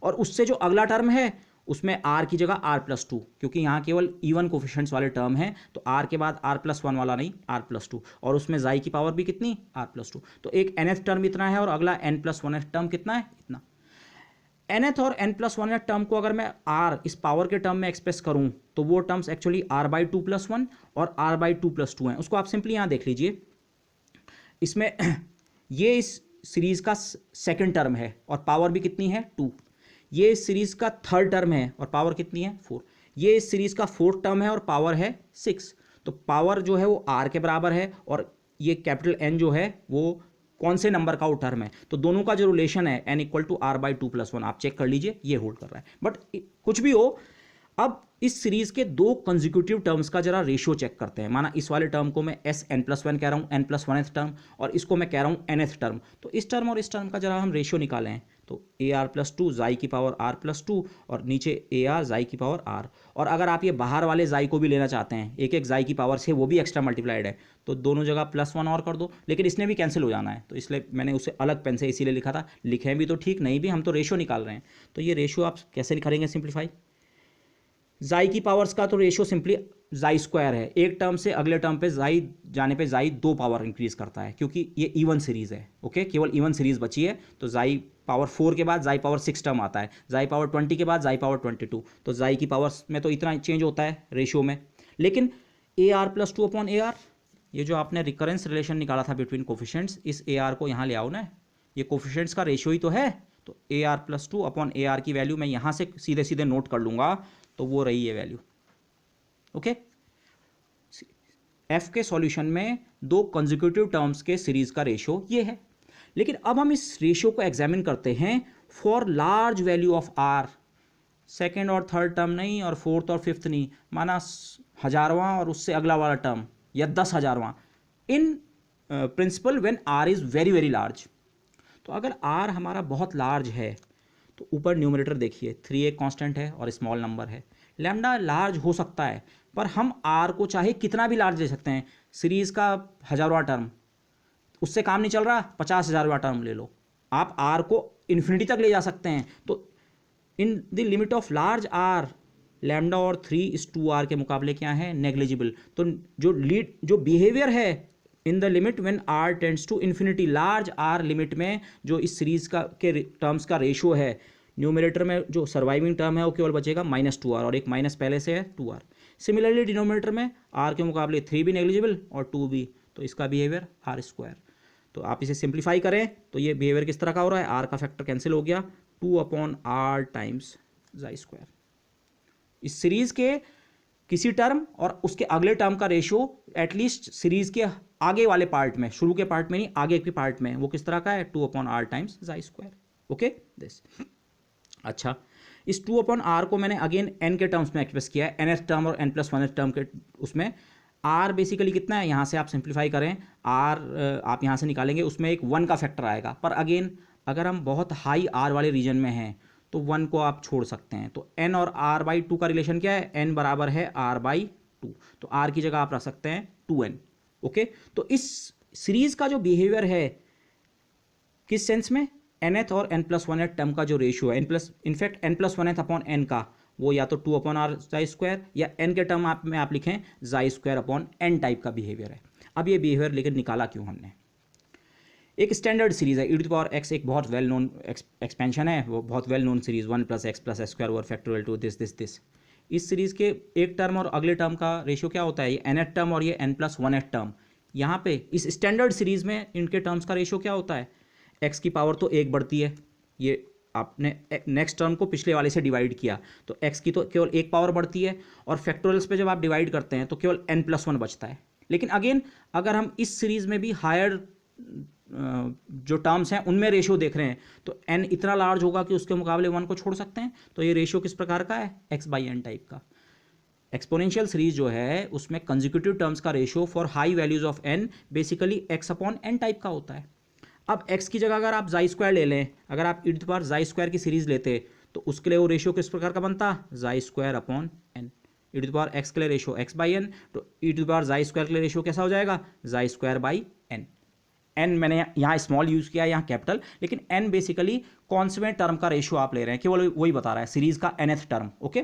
और उससे जो अगला टर्म है उसमें r की जगह r+2, क्योंकि यहाँ केवल इवन कोफिशिएंट्स वाले टर्म हैं, तो r के बाद r+1 वाला नहीं, r+2, और उसमें जाई की पावर भी कितनी, r+2। तो एक nth टर्म इतना है और अगला n+1th टर्म कितना है, इतना। nth और n+1th टर्म को अगर मैं r इस पावर के टर्म में एक्सप्रेस करूं, तो वो टर्म्स एक्चुअली r/2+1 और r/2+2 हैं। उसको आप सिंपली यहाँ देख लीजिए, इसमें ये इस सीरीज का सेकंड टर्म है और पावर भी कितनी है, 2। ये इस सीरीज का थर्ड टर्म है और पावर कितनी है, 4। ये इस सीरीज का फोर्थ टर्म है और पावर है 6। तो पावर जो है वो r के बराबर है, और ये कैपिटल N जो है वो कौन से नंबर का वो टर्म है, तो दोनों का जो रिलेशन है n इक्वल टू r/2+1 आप चेक कर लीजिए, ये होल्ड कर रहा है। बट कुछ भी हो, अब इस सीरीज के दो कंसेक्यूटिव टर्म्स का जरा रेशियो चेक करते हैं। माना इस वाले टर्म को मैं Sn+1 कह रहा हूँ, n+1th टर्म, और इसको मैं कह रहा हूँ nth टर्म, तो इस टर्म और इस टर्म का जरा हम रेशियो निकालें, तो AR+2 जाई की पावर r+2 और नीचे AR जाई की पावर r। और अगर आप ये बाहर वाले जाई को भी लेना चाहते हैं, एक एक जाई की पावर से, वो भी एक्स्ट्रा मल्टीप्लाइड है, तो दोनों जगह +1 और कर दो, लेकिन इसने भी कैंसिल हो जाना है, तो इसलिए मैंने उसे अलग पेन से इसीलिए लिखा था। लिखें भी तो ठीक, नहीं भी, हम तो रेशियो निकाल रहे हैं। तो ये रेशियो आप कैसे निकालेंगे, सिंप्लीफाई जाई की पावर्स का, तो रेशियो सिंपली जाई स्क्वायर है, एक टर्म से अगले टर्म पे जाई जाने पे जाई 2 पावर इंक्रीज करता है, क्योंकि ये इवन सीरीज है। ओके, केवल इवन सीरीज बची है, तो जाई पावर 4 के बाद जाई पावर 6 टर्म आता है, जाई पावर 20 के बाद जाई पावर 22, तो जाई की पावर में तो इतना चेंज होता है रेशियो में। लेकिन A R plus 2 upon A R, ये जो आपने रिकरेंस रिलेशन निकाला था बिटवीन कोफिशिएंट्स, इस ए आर को यहाँ ले आओ ना, ये कोफिशिएंट्स का रेशियो ही तो है। तो A R plus 2 upon A R की वैल्यू मैं यहाँ से सीधे सीधे नोट कर लूँगा, तो वो रही है वैल्यू। ओके, एफ के सॉल्यूशन में 2 कंसेक्यूटिव टर्म्स के सीरीज का रेशियो ये है। लेकिन अब हम इस रेशियो को एग्जामिन करते हैं for large value of r, second और थर्ड टर्म नहीं, और फोर्थ और फिफ्थ नहीं, माना 1000वां और उससे अगला वाला टर्म या 10,000वां, in principle when r is very very large. तो अगर आर हमारा बहुत लार्ज है तो ऊपर न्यूमरेटर देखिए 3 एक कांस्टेंट है और स्मॉल नंबर है, लैम्डा लार्ज हो सकता है, पर हम आर को चाहे कितना भी लार्ज ले सकते हैं। सीरीज का 1000वां टर्म, उससे काम नहीं चल रहा, 50,000वां टर्म ले लो, आप आर को इन्फिनिटी तक ले जा सकते हैं। तो in the limit of large r, lambda और 3:2 के मुकाबले क्या है, नेग्लिजिबल। तो जो बिहेवियर है in the limit when r tends to infinity, large r limit में जो इस सीरीज का के टर्म्स का रेशियो है, न्यूमरेटर में जो सर्वाइविंग टर्म है वो केवल बचेगा -2r, और एक माइनस पहले से है 2r। सिमिलरली डिनोमिनेटर में r के मुकाबले 3 भी नेग्लिजिबल और 2 भी, तो इसका बिहेवियर r²। तो आप इसे सिंप्लीफाई करें तो ये बिहेवियर किस तरह का हो रहा है, r का फैक्टर कैंसिल हो गया, 2/r टाइम्स जाई स्क्वायर। इस सीरीज के किसी टर्म और उसके अगले टर्म का रेशियो एटलीस्ट सीरीज के आगे वाले पार्ट में, शुरू के पार्ट में नहीं, आगे के पार्ट में, वो किस तरह का है, 2/r टाइम्स जाई स्क्वायर। Okay this. अच्छा, इस 2/r को मैंने अगेन n के टर्म्स में एक्सप्रेस किया है, nth टर्म और n+1th टर्म के उसमें। r बेसिकली कितना है, यहाँ से आप सिंप्लीफाई करें, r आप यहाँ से निकालेंगे, उसमें एक 1 का फैक्टर आएगा, पर अगेन अगर हम बहुत हाई r वाले रीजन में हैं तो 1 को आप छोड़ सकते हैं। तो n और r/2 का रिलेशन क्या है, n बराबर है r/2, तो r की जगह आप रख सकते हैं 2n। ओके, तो इस सीरीज का जो बिहेवियर है किस सेंस में, nth और n+1th टर्म का जो रेशियो है, इनफैक्ट n+1th अपॉन n का, वो या तो 2/r जाई स्क्वायर या n के टर्म में आप लिखें जाई स्क्वायर अपॉन n टाइप का बिहेवियर है। अब ये बिहेवियर लेकिन निकाला क्यों हमने, एक स्टैंडर्ड सीरीज है e⁻x, एक बहुत वेल नोन एक्सपेंशन है, वो बहुत well known series 1 + x + s² over factorial two this. इस सीरीज के एक टर्म और अगले टर्म का रेशियो क्या होता है, ये nth टर्म और ये n+1th टर्म। यहाँ पे इस स्टैंडर्ड सीरीज में इनके टर्म्स का रेशियो क्या होता है, x की पावर तो 1 बढ़ती है, ये आपने नेक्स्ट टर्म को पिछले वाले से डिवाइड किया तो x की तो केवल 1 पावर बढ़ती है, और फैक्टोरियल्स पे जब आप डिवाइड करते हैं तो केवल n+1 बचता है। लेकिन अगेन अगर हम इस सीरीज में भी हायर जो टर्म्स हैं उनमें रेशियो देख रहे हैं तो n इतना लार्ज होगा कि उसके मुकाबले 1 को छोड़ सकते हैं। तो ये रेशियो किस प्रकार का है, x/n टाइप का। एक्सपोनेंशियल सीरीज जो है उसमें कंसेक्यूटिव टर्म्स का ratio for high values of n basically x/n type का होता है। अब x की जगह अगर आप जाई स्क्वायर ले लें, अगर आप e⁻ जाई स्क्वायर की सीरीज लेते तो उसके लिए वो रेशियो किस प्रकार का बनता, जाई स्क्वायर अपॉन n। e⁻x के लिए रेशियो x/n, तो e⁻ जाई स्क्वायर के लिए रेशियो कैसा हो जाएगा, जाई स्क्वायर बाई n। n मैंने यहाँ स्मॉल यूज किया, यहाँ कैपिटल, लेकिन n बेसिकली कॉन्स्टेंट टर्म का रेशियो आप ले रहे हैं, केवल वही बता रहा है सीरीज का nth टर्म। ओके,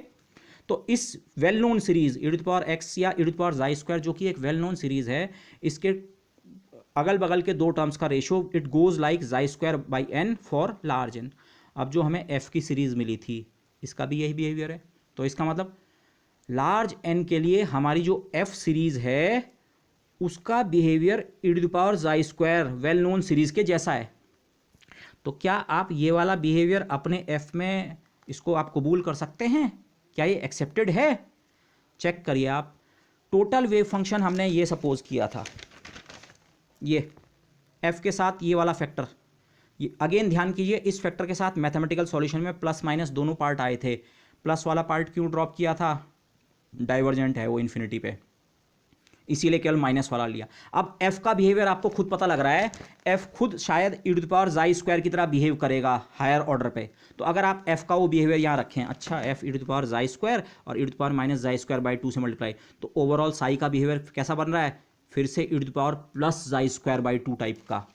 तो इस वेल नोन सीरीज e⁻x या e⁻ जाई स्क्वायर जो कि एक वेल नोन सीरीज है, इसके अगल बगल के 2 टर्म्स का रेशियो इट गोज लाइक जाई square by n for large n। अब जो हमें f की सीरीज मिली थी इसका भी यही बिहेवियर है, तो इसका मतलब लार्ज n के लिए हमारी जो f सीरीज है उसका बिहेवियर e⁻ जाई स्क्वायर वेल नोन सीरीज के जैसा है। तो क्या आप ये वाला बिहेवियर अपने f में इसको आप कबूल कर सकते हैं, क्या ये एक्सेप्टेड है, चेक करिए आप। टोटल वेव फंक्शन हमने ये सपोज किया था, ये f के साथ ये वाला फैक्टर, ये अगेन ध्यान कीजिए इस फैक्टर के साथ मैथमेटिकल सॉल्यूशन में प्लस माइनस दोनों पार्ट आए थे। प्लस वाला पार्ट क्यों ड्रॉप किया था, डाइवर्जेंट है वो इन्फिनिटी पे, इसीलिए केवल माइनस वाला लिया। अब f का बिहेवियर आपको खुद पता लग रहा है, f खुद शायद e⁻ जाई स्क्वायर की तरह बिहेव करेगा हायर ऑर्डर पे। तो अगर आप f का वो बिहेवियर यहाँ रखें, अच्छा f e⁻ जाई स्क्वायर और e⁻ जाई स्क्वायर बाई 2 से मल्टीप्लाई, तो ओवरऑल साई का बिहेवियर कैसा बन रहा है, फिर से e⁻ प्लस जाई स्क्वायर बाई 2 टाइप का।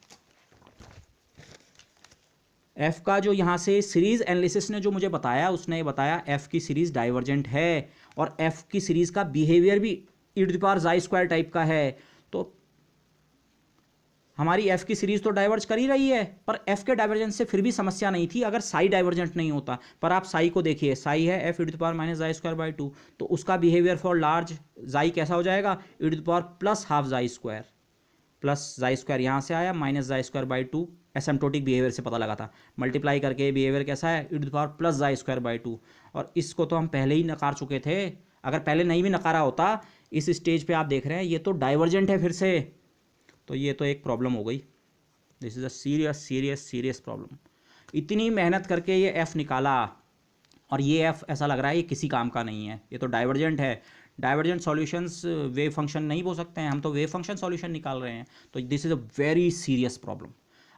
एफ का जो यहाँ से सीरीज एनालिसिस ने जो मुझे बताया, उसने बताया एफ की सीरीज डाइवर्जेंट है और एफ की सीरीज का बिहेवियर भी e⁻² टाइप का है। तो हमारी एफ की सीरीज तो डाइवर्ज कर ही रही है, पर एफ के डाइवर्जेंस से फिर भी समस्या नहीं थी अगर साई डाइवर्जेंट नहीं होता। पर आप साई को देखिए, साई है एफ e⁻² तो उसका बिहेवियर फॉर लार्ज जाई कैसा हो जाएगा, e+½ प्लस जाई स्क्वायर यहाँ से आया -2 एसिम्प्टोटिक बिहेवियर से पता लगा था, मल्टीप्लाई करके बिहेवियर कैसा है e+² और इसको तो हम पहले ही नकार चुके थे। अगर पहले नहीं भी नकारा होता, इस स्टेज पे आप देख रहे हैं ये तो डाइवर्जेंट है फिर से, तो ये तो एक प्रॉब्लम हो गई। This is a serious problem. इतनी मेहनत करके ये एफ निकाला और ये एफ ऐसा लग रहा है ये किसी काम का नहीं है, ये तो डाइवर्जेंट है। डाइवर्जेंट सॉल्यूशंस वेव फंक्शन नहीं हो सकते हैं, हम तो वेव फंक्शन सॉल्यूशन निकाल रहे हैं, तो this is a very serious problem.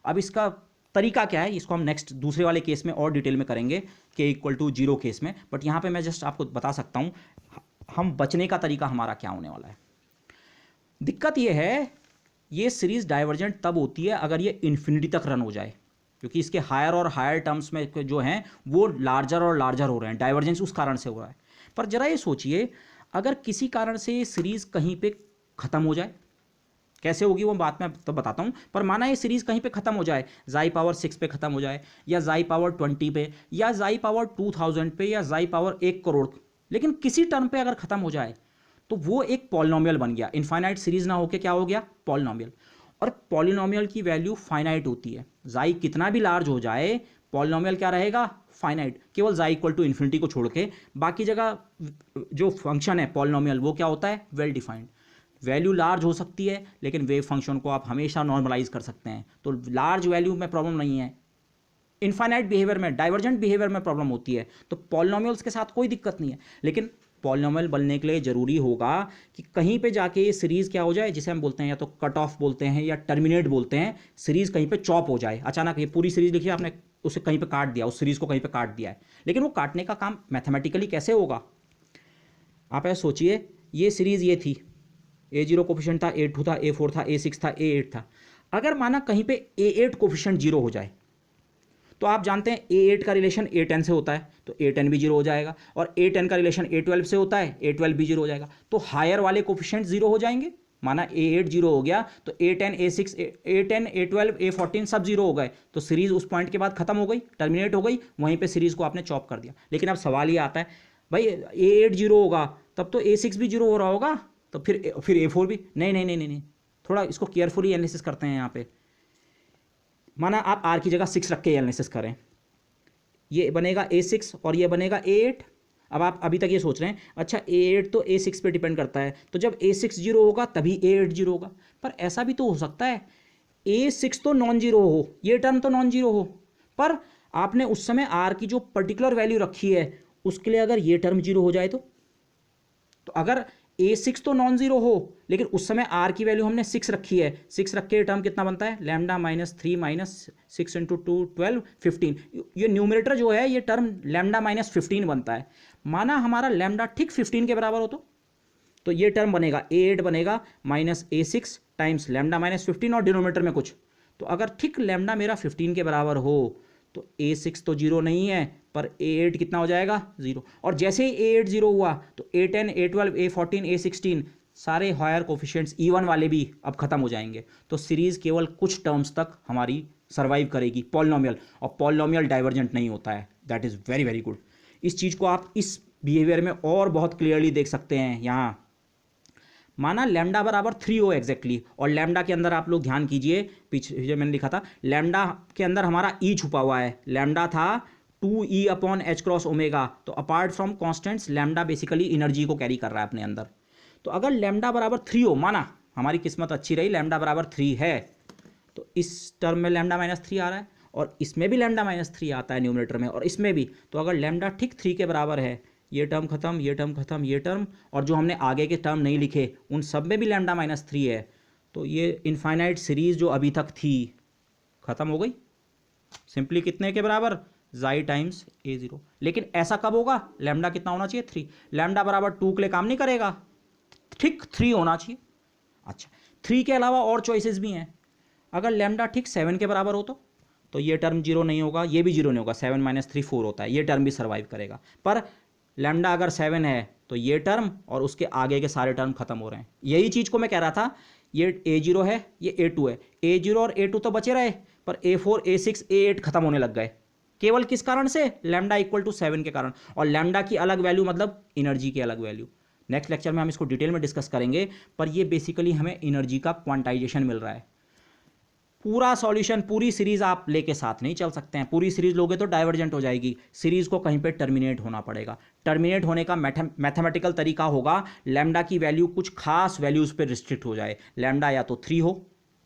अब इसका तरीका क्या है, इसको हम नेक्स्ट दूसरे वाले केस में और डिटेल में करेंगे, k=0 केस में। बट यहाँ पे मैं जस्ट आपको बता सकता हूँ हम बचने का तरीका हमारा क्या होने वाला है। दिक्कत ये है, ये सीरीज डाइवर्जेंट तब होती है अगर ये इन्फिनिटी तक रन हो जाए, क्योंकि इसके हायर और हायर टर्म्स में जो हैं वो लार्जर और लार्जर हो रहे हैं, डाइवर्जेंस उस कारण से हो रहा है। पर जरा ये सोचिए, अगर किसी कारण से ये सीरीज़ कहीं पे ख़त्म हो जाए, कैसे होगी वो बात मैं तो बताता हूँ, पर माना ये सीरीज़ कहीं पे ख़त्म हो जाए, ज़ाई⁻6 पे ख़त्म हो जाए, या ज़ाई⁻20 पे, या ज़ाई⁻2000 पे, या ज़ाई⁻1 करोड़, लेकिन किसी टर्म पे अगर ख़त्म हो जाए तो वो एक पॉलिनोमियल बन गया। इनफाइनाइट सीरीज ना होके क्या हो गया, पॉलिनोमियल। और पॉलिनोमियल की वैल्यू फाइनाइट होती है, जाई कितना भी लार्ज हो जाए पॉलिनोमियल क्या रहेगा, फाइनाइट। केवल जाई=∞ को छोड़ के बाकी जगह जो फंक्शन है पॉलिनोमियल वो क्या होता है, वेल डिफाइंड। वैल्यू लार्ज हो सकती है लेकिन वेव फंक्शन को आप हमेशा नॉर्मलाइज कर सकते हैं, तो लार्ज वैल्यू में प्रॉब्लम नहीं है। इनफाइनाइट बिहेवियर में, डाइवर्जेंट बिहेवियर में प्रॉब्लम होती है, तो पॉलिनोमियल्स के साथ कोई दिक्कत नहीं है। लेकिन पॉलिनोमियल बनने के लिए ज़रूरी होगा कि कहीं पे जाके ये सीरीज़ क्या हो जाए, जिसे हम बोलते हैं या तो कट ऑफ बोलते हैं या टर्मिनेट बोलते हैं, सीरीज़ कहीं पे चॉप हो जाए। अचानक ये पूरी सीरीज़ लिखी आपने, उसे कहीं पे काट दिया, उस सीरीज़ को कहीं पे काट दिया है, लेकिन वो काटने का काम मैथमेटिकली कैसे होगा, आप ऐसा सोचिए। ये सीरीज़ ये थी, A0 कोफिशिएंट था, A2 था, A4 था, A6 था, A8 था। अगर माना कहीं पे A8 कोफिशिएंट 0 हो जाए, तो आप जानते हैं A8 का रिलेशन A10 से होता है, तो A10 भी 0 हो जाएगा, और A10 का रिलेशन A12 से होता है, A12 भी 0 हो जाएगा। तो हायर वाले कोफिशिएंट 0 हो जाएंगे। माना A8 0 हो गया तो A10 A6 A10 A12 A14 सब 0 हो गए, तो सीरीज़ उस पॉइंट के बाद खत्म हो गई, टर्मिनेट हो गई, वहीं पे सीरीज़ को आपने चॉप कर दिया। लेकिन अब सवाल ये आता है, भाई A8 0 होगा तब तो A6 भी 0 हो रहा होगा, तो फिर A4 भी नहीं। थोड़ा इसको केयरफुली एनालिसिस करते हैं यहाँ पे। माना आप R की जगह 6 रख के एनालिसिस करें, ये बनेगा A6 और ये बनेगा A8। अब आप अभी तक ये सोच रहे हैं अच्छा A8 तो A6 पे डिपेंड करता है, तो जब A6 0 होगा तभी A8 0 होगा। पर ऐसा भी तो हो सकता है A6 तो नॉन जीरो हो, ये टर्म तो नॉन जीरो हो, पर आपने उस समय R की जो पर्टिकुलर वैल्यू रखी है उसके लिए अगर ये टर्म 0 हो जाए तो अगर A6 तो नॉन जीरो हो लेकिन उस समय R की वैल्यू हमने 6 रखी है, 6 रख के टर्म कितना बनता है, λ-3 - 6 × 2 12 15। ये न्यूमरेटर जो है ये टर्म λ-15 बनता है। माना हमारा लैम्डा ठीक 15 के बराबर हो तो ये टर्म बनेगा A8 बनेगा -A6 टाइम्स λ-15 और डिनोमिनेटर में कुछ। तो अगर ठीक लैम्डा मेरा 15 के बराबर हो तो A6 तो 0 नहीं है, पर A8 कितना हो जाएगा, 0। और जैसे ही A8 0 हुआ तो A10 A12 A14 A16 सारे हायर कोफिशिएंट्स E1 वाले भी अब खत्म हो जाएंगे, तो सीरीज़ केवल कुछ टर्म्स तक हमारी सर्वाइव करेगी पॉलिनोमियल, और पॉलिनोमियल डाइवर्जेंट नहीं होता है। That is very very good. इस चीज़ को आप इस बिहेवियर में और बहुत क्लियरली देख सकते हैं। यहाँ माना लैम्डा बराबर 3 हो एग्जैक्टली, और लैम्डा के अंदर आप लोग ध्यान कीजिए, पीछे जो मैंने लिखा था लैम्डा के अंदर हमारा ई छुपा हुआ है। लैम्डा था 2E/h×ω, तो apart from constants lambda basically energy को कैरी कर रहा है अपने अंदर। तो अगर लैम्डा बराबर 3 हो, माना हमारी किस्मत अच्छी रही लैम्डा बराबर 3 है, तो इस टर्म में λ-3 आ रहा है और इसमें भी λ-3 आता है न्यूमरेटर में और इसमें भी। तो अगर लैम्डा ठीक 3 के बराबर है, ये टर्म खत्म, ये टर्म खत्म, ये टर्म, और जो हमने आगे के टर्म नहीं लिखे उन सब में भी λ-3 है, तो ये इनफाइनाइट सीरीज जो अभी तक थी खत्म हो गई। सिंपली कितने के बराबर, जाई टाइम्स A0। लेकिन ऐसा कब होगा, लैम्डा कितना होना चाहिए, 3। लैम्डा बराबर 2 के लिए काम नहीं करेगा, ठीक 3 होना चाहिए। अच्छा, 3 के अलावा और चॉइसेस भी हैं। अगर लैम्डा ठीक 7 के बराबर हो तो ये टर्म जीरो नहीं होगा, ये भी जीरो नहीं होगा, 7 माइनस 3 4 होता है, ये टर्म भी सर्वाइव करेगा। पर लैम्डा अगर 7 है तो ये टर्म और उसके आगे के सारे टर्म खत्म हो रहे हैं। यही चीज़ को मैं कह रहा था, ये A0 है, ये A2 है, A0 और A2 तो बचे रहे, पर A4 A6 A8 खत्म होने लग गए। केवल किस कारण से? लैम्डा इक्वल टू 7 के कारण। और लैम्डा की अलग वैल्यू मतलब एनर्जी की अलग वैल्यू। नेक्स्ट लेक्चर में हम इसको डिटेल में डिस्कस करेंगे, पर ये बेसिकली हमें एनर्जी का क्वांटाइजेशन मिल रहा है। पूरा सॉल्यूशन, पूरी सीरीज आप लेके साथ नहीं चल सकते हैं। पूरी सीरीज लोगे तो डाइवर्जेंट हो जाएगी, सीरीज को कहीं पे टर्मिनेट होना पड़ेगा। टर्मिनेट होने का मैथमेटिकल तरीका होगा, लैम्डा की वैल्यू कुछ खास वैल्यूज पे रिस्ट्रिक्ट हो जाए। लैम्डा या तो 3 हो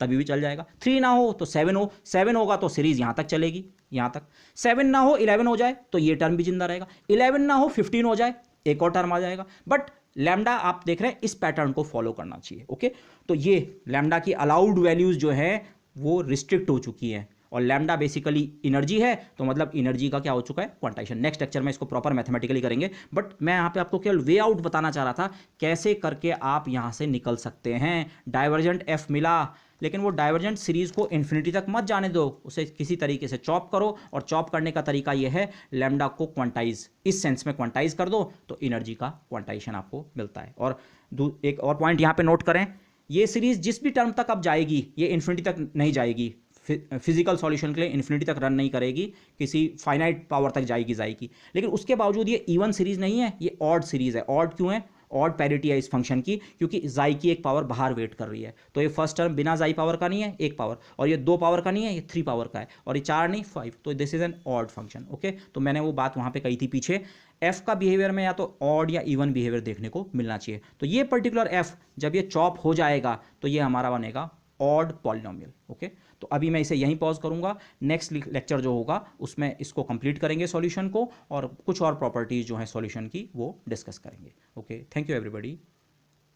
तभी भी चल जाएगा, 3 ना हो तो 7 हो, 7 होगा तो सीरीज यहां तक चलेगी, यहां तक। 7 ना हो 11 हो जाए तो ये टर्म भी जिंदा रहेगा, 11 ना हो 15 हो जाए एक और टर्म आ जाएगा। बट लैम्डा आप देख रहे हैं इस पैटर्न को फॉलो करना चाहिए। ओके, तो ये लैम्डा की अलाउड वैल्यूज जो है वो रिस्ट्रिक्ट हो चुकी है, और लैम्डा बेसिकली एनर्जी है, तो मतलब एनर्जी का क्या हो चुका है? क्वांटाइजेशन। नेक्स्ट लेक्चर में इसको प्रॉपर मैथमेटिकली करेंगे, बट मैं यहाँ पे आपको केवल वे आउट बताना चाह रहा था, कैसे करके आप यहाँ से निकल सकते हैं। डाइवर्जेंट एफ मिला, लेकिन वो डाइवर्जेंट सीरीज को इन्फिनिटी तक मत जाने दो, उसे किसी तरीके से चॉप करो, और चॉप करने का तरीका ये है, लैम्डा को क्वांटाइज, इस सेंस में क्वांटाइज कर दो तो एनर्जी का क्वांटाइजेशन आपको मिलता है। और एक और पॉइंट यहाँ पे नोट करें, ये सीरीज जिस भी टर्म तक अब जाएगी ये इन्फिनिटी तक नहीं जाएगी, फिजिकल सॉल्यूशन के लिए इन्फिनिटी तक रन नहीं करेगी, किसी फाइनाइट पावर तक जाएगी। लेकिन उसके बावजूद ये इवन सीरीज नहीं है, ये ऑड सीरीज है। ऑड क्यों है? ऑड पैरिटी है इस फंक्शन की, क्योंकि जाई की एक पावर बाहर वेट कर रही है। तो ये फर्स्ट टर्म बिना जाई पावर का नहीं है, एक पावर, और ये 2 पावर का नहीं है, ये 3 पावर का है, और ये 4 नहीं 5, तो this is an odd function. Okay, तो मैंने वो बात वहां पे कही थी पीछे, एफ का बिहेवियर में या तो ऑड या इवन बिहेवियर देखने को मिलना चाहिए। तो ये पर्टिकुलर एफ जब ये चॉप हो जाएगा तो ये हमारा बनेगा ऑड पॉलिनोमियल। ओके, तो अभी मैं इसे यहीं पॉज करूंगा, नेक्स्ट लेक्चर जो होगा उसमें इसको कंप्लीट करेंगे सॉल्यूशन को, और कुछ और प्रॉपर्टीज जो हैं सॉल्यूशन की वो डिस्कस करेंगे। Okay, thank you everybody.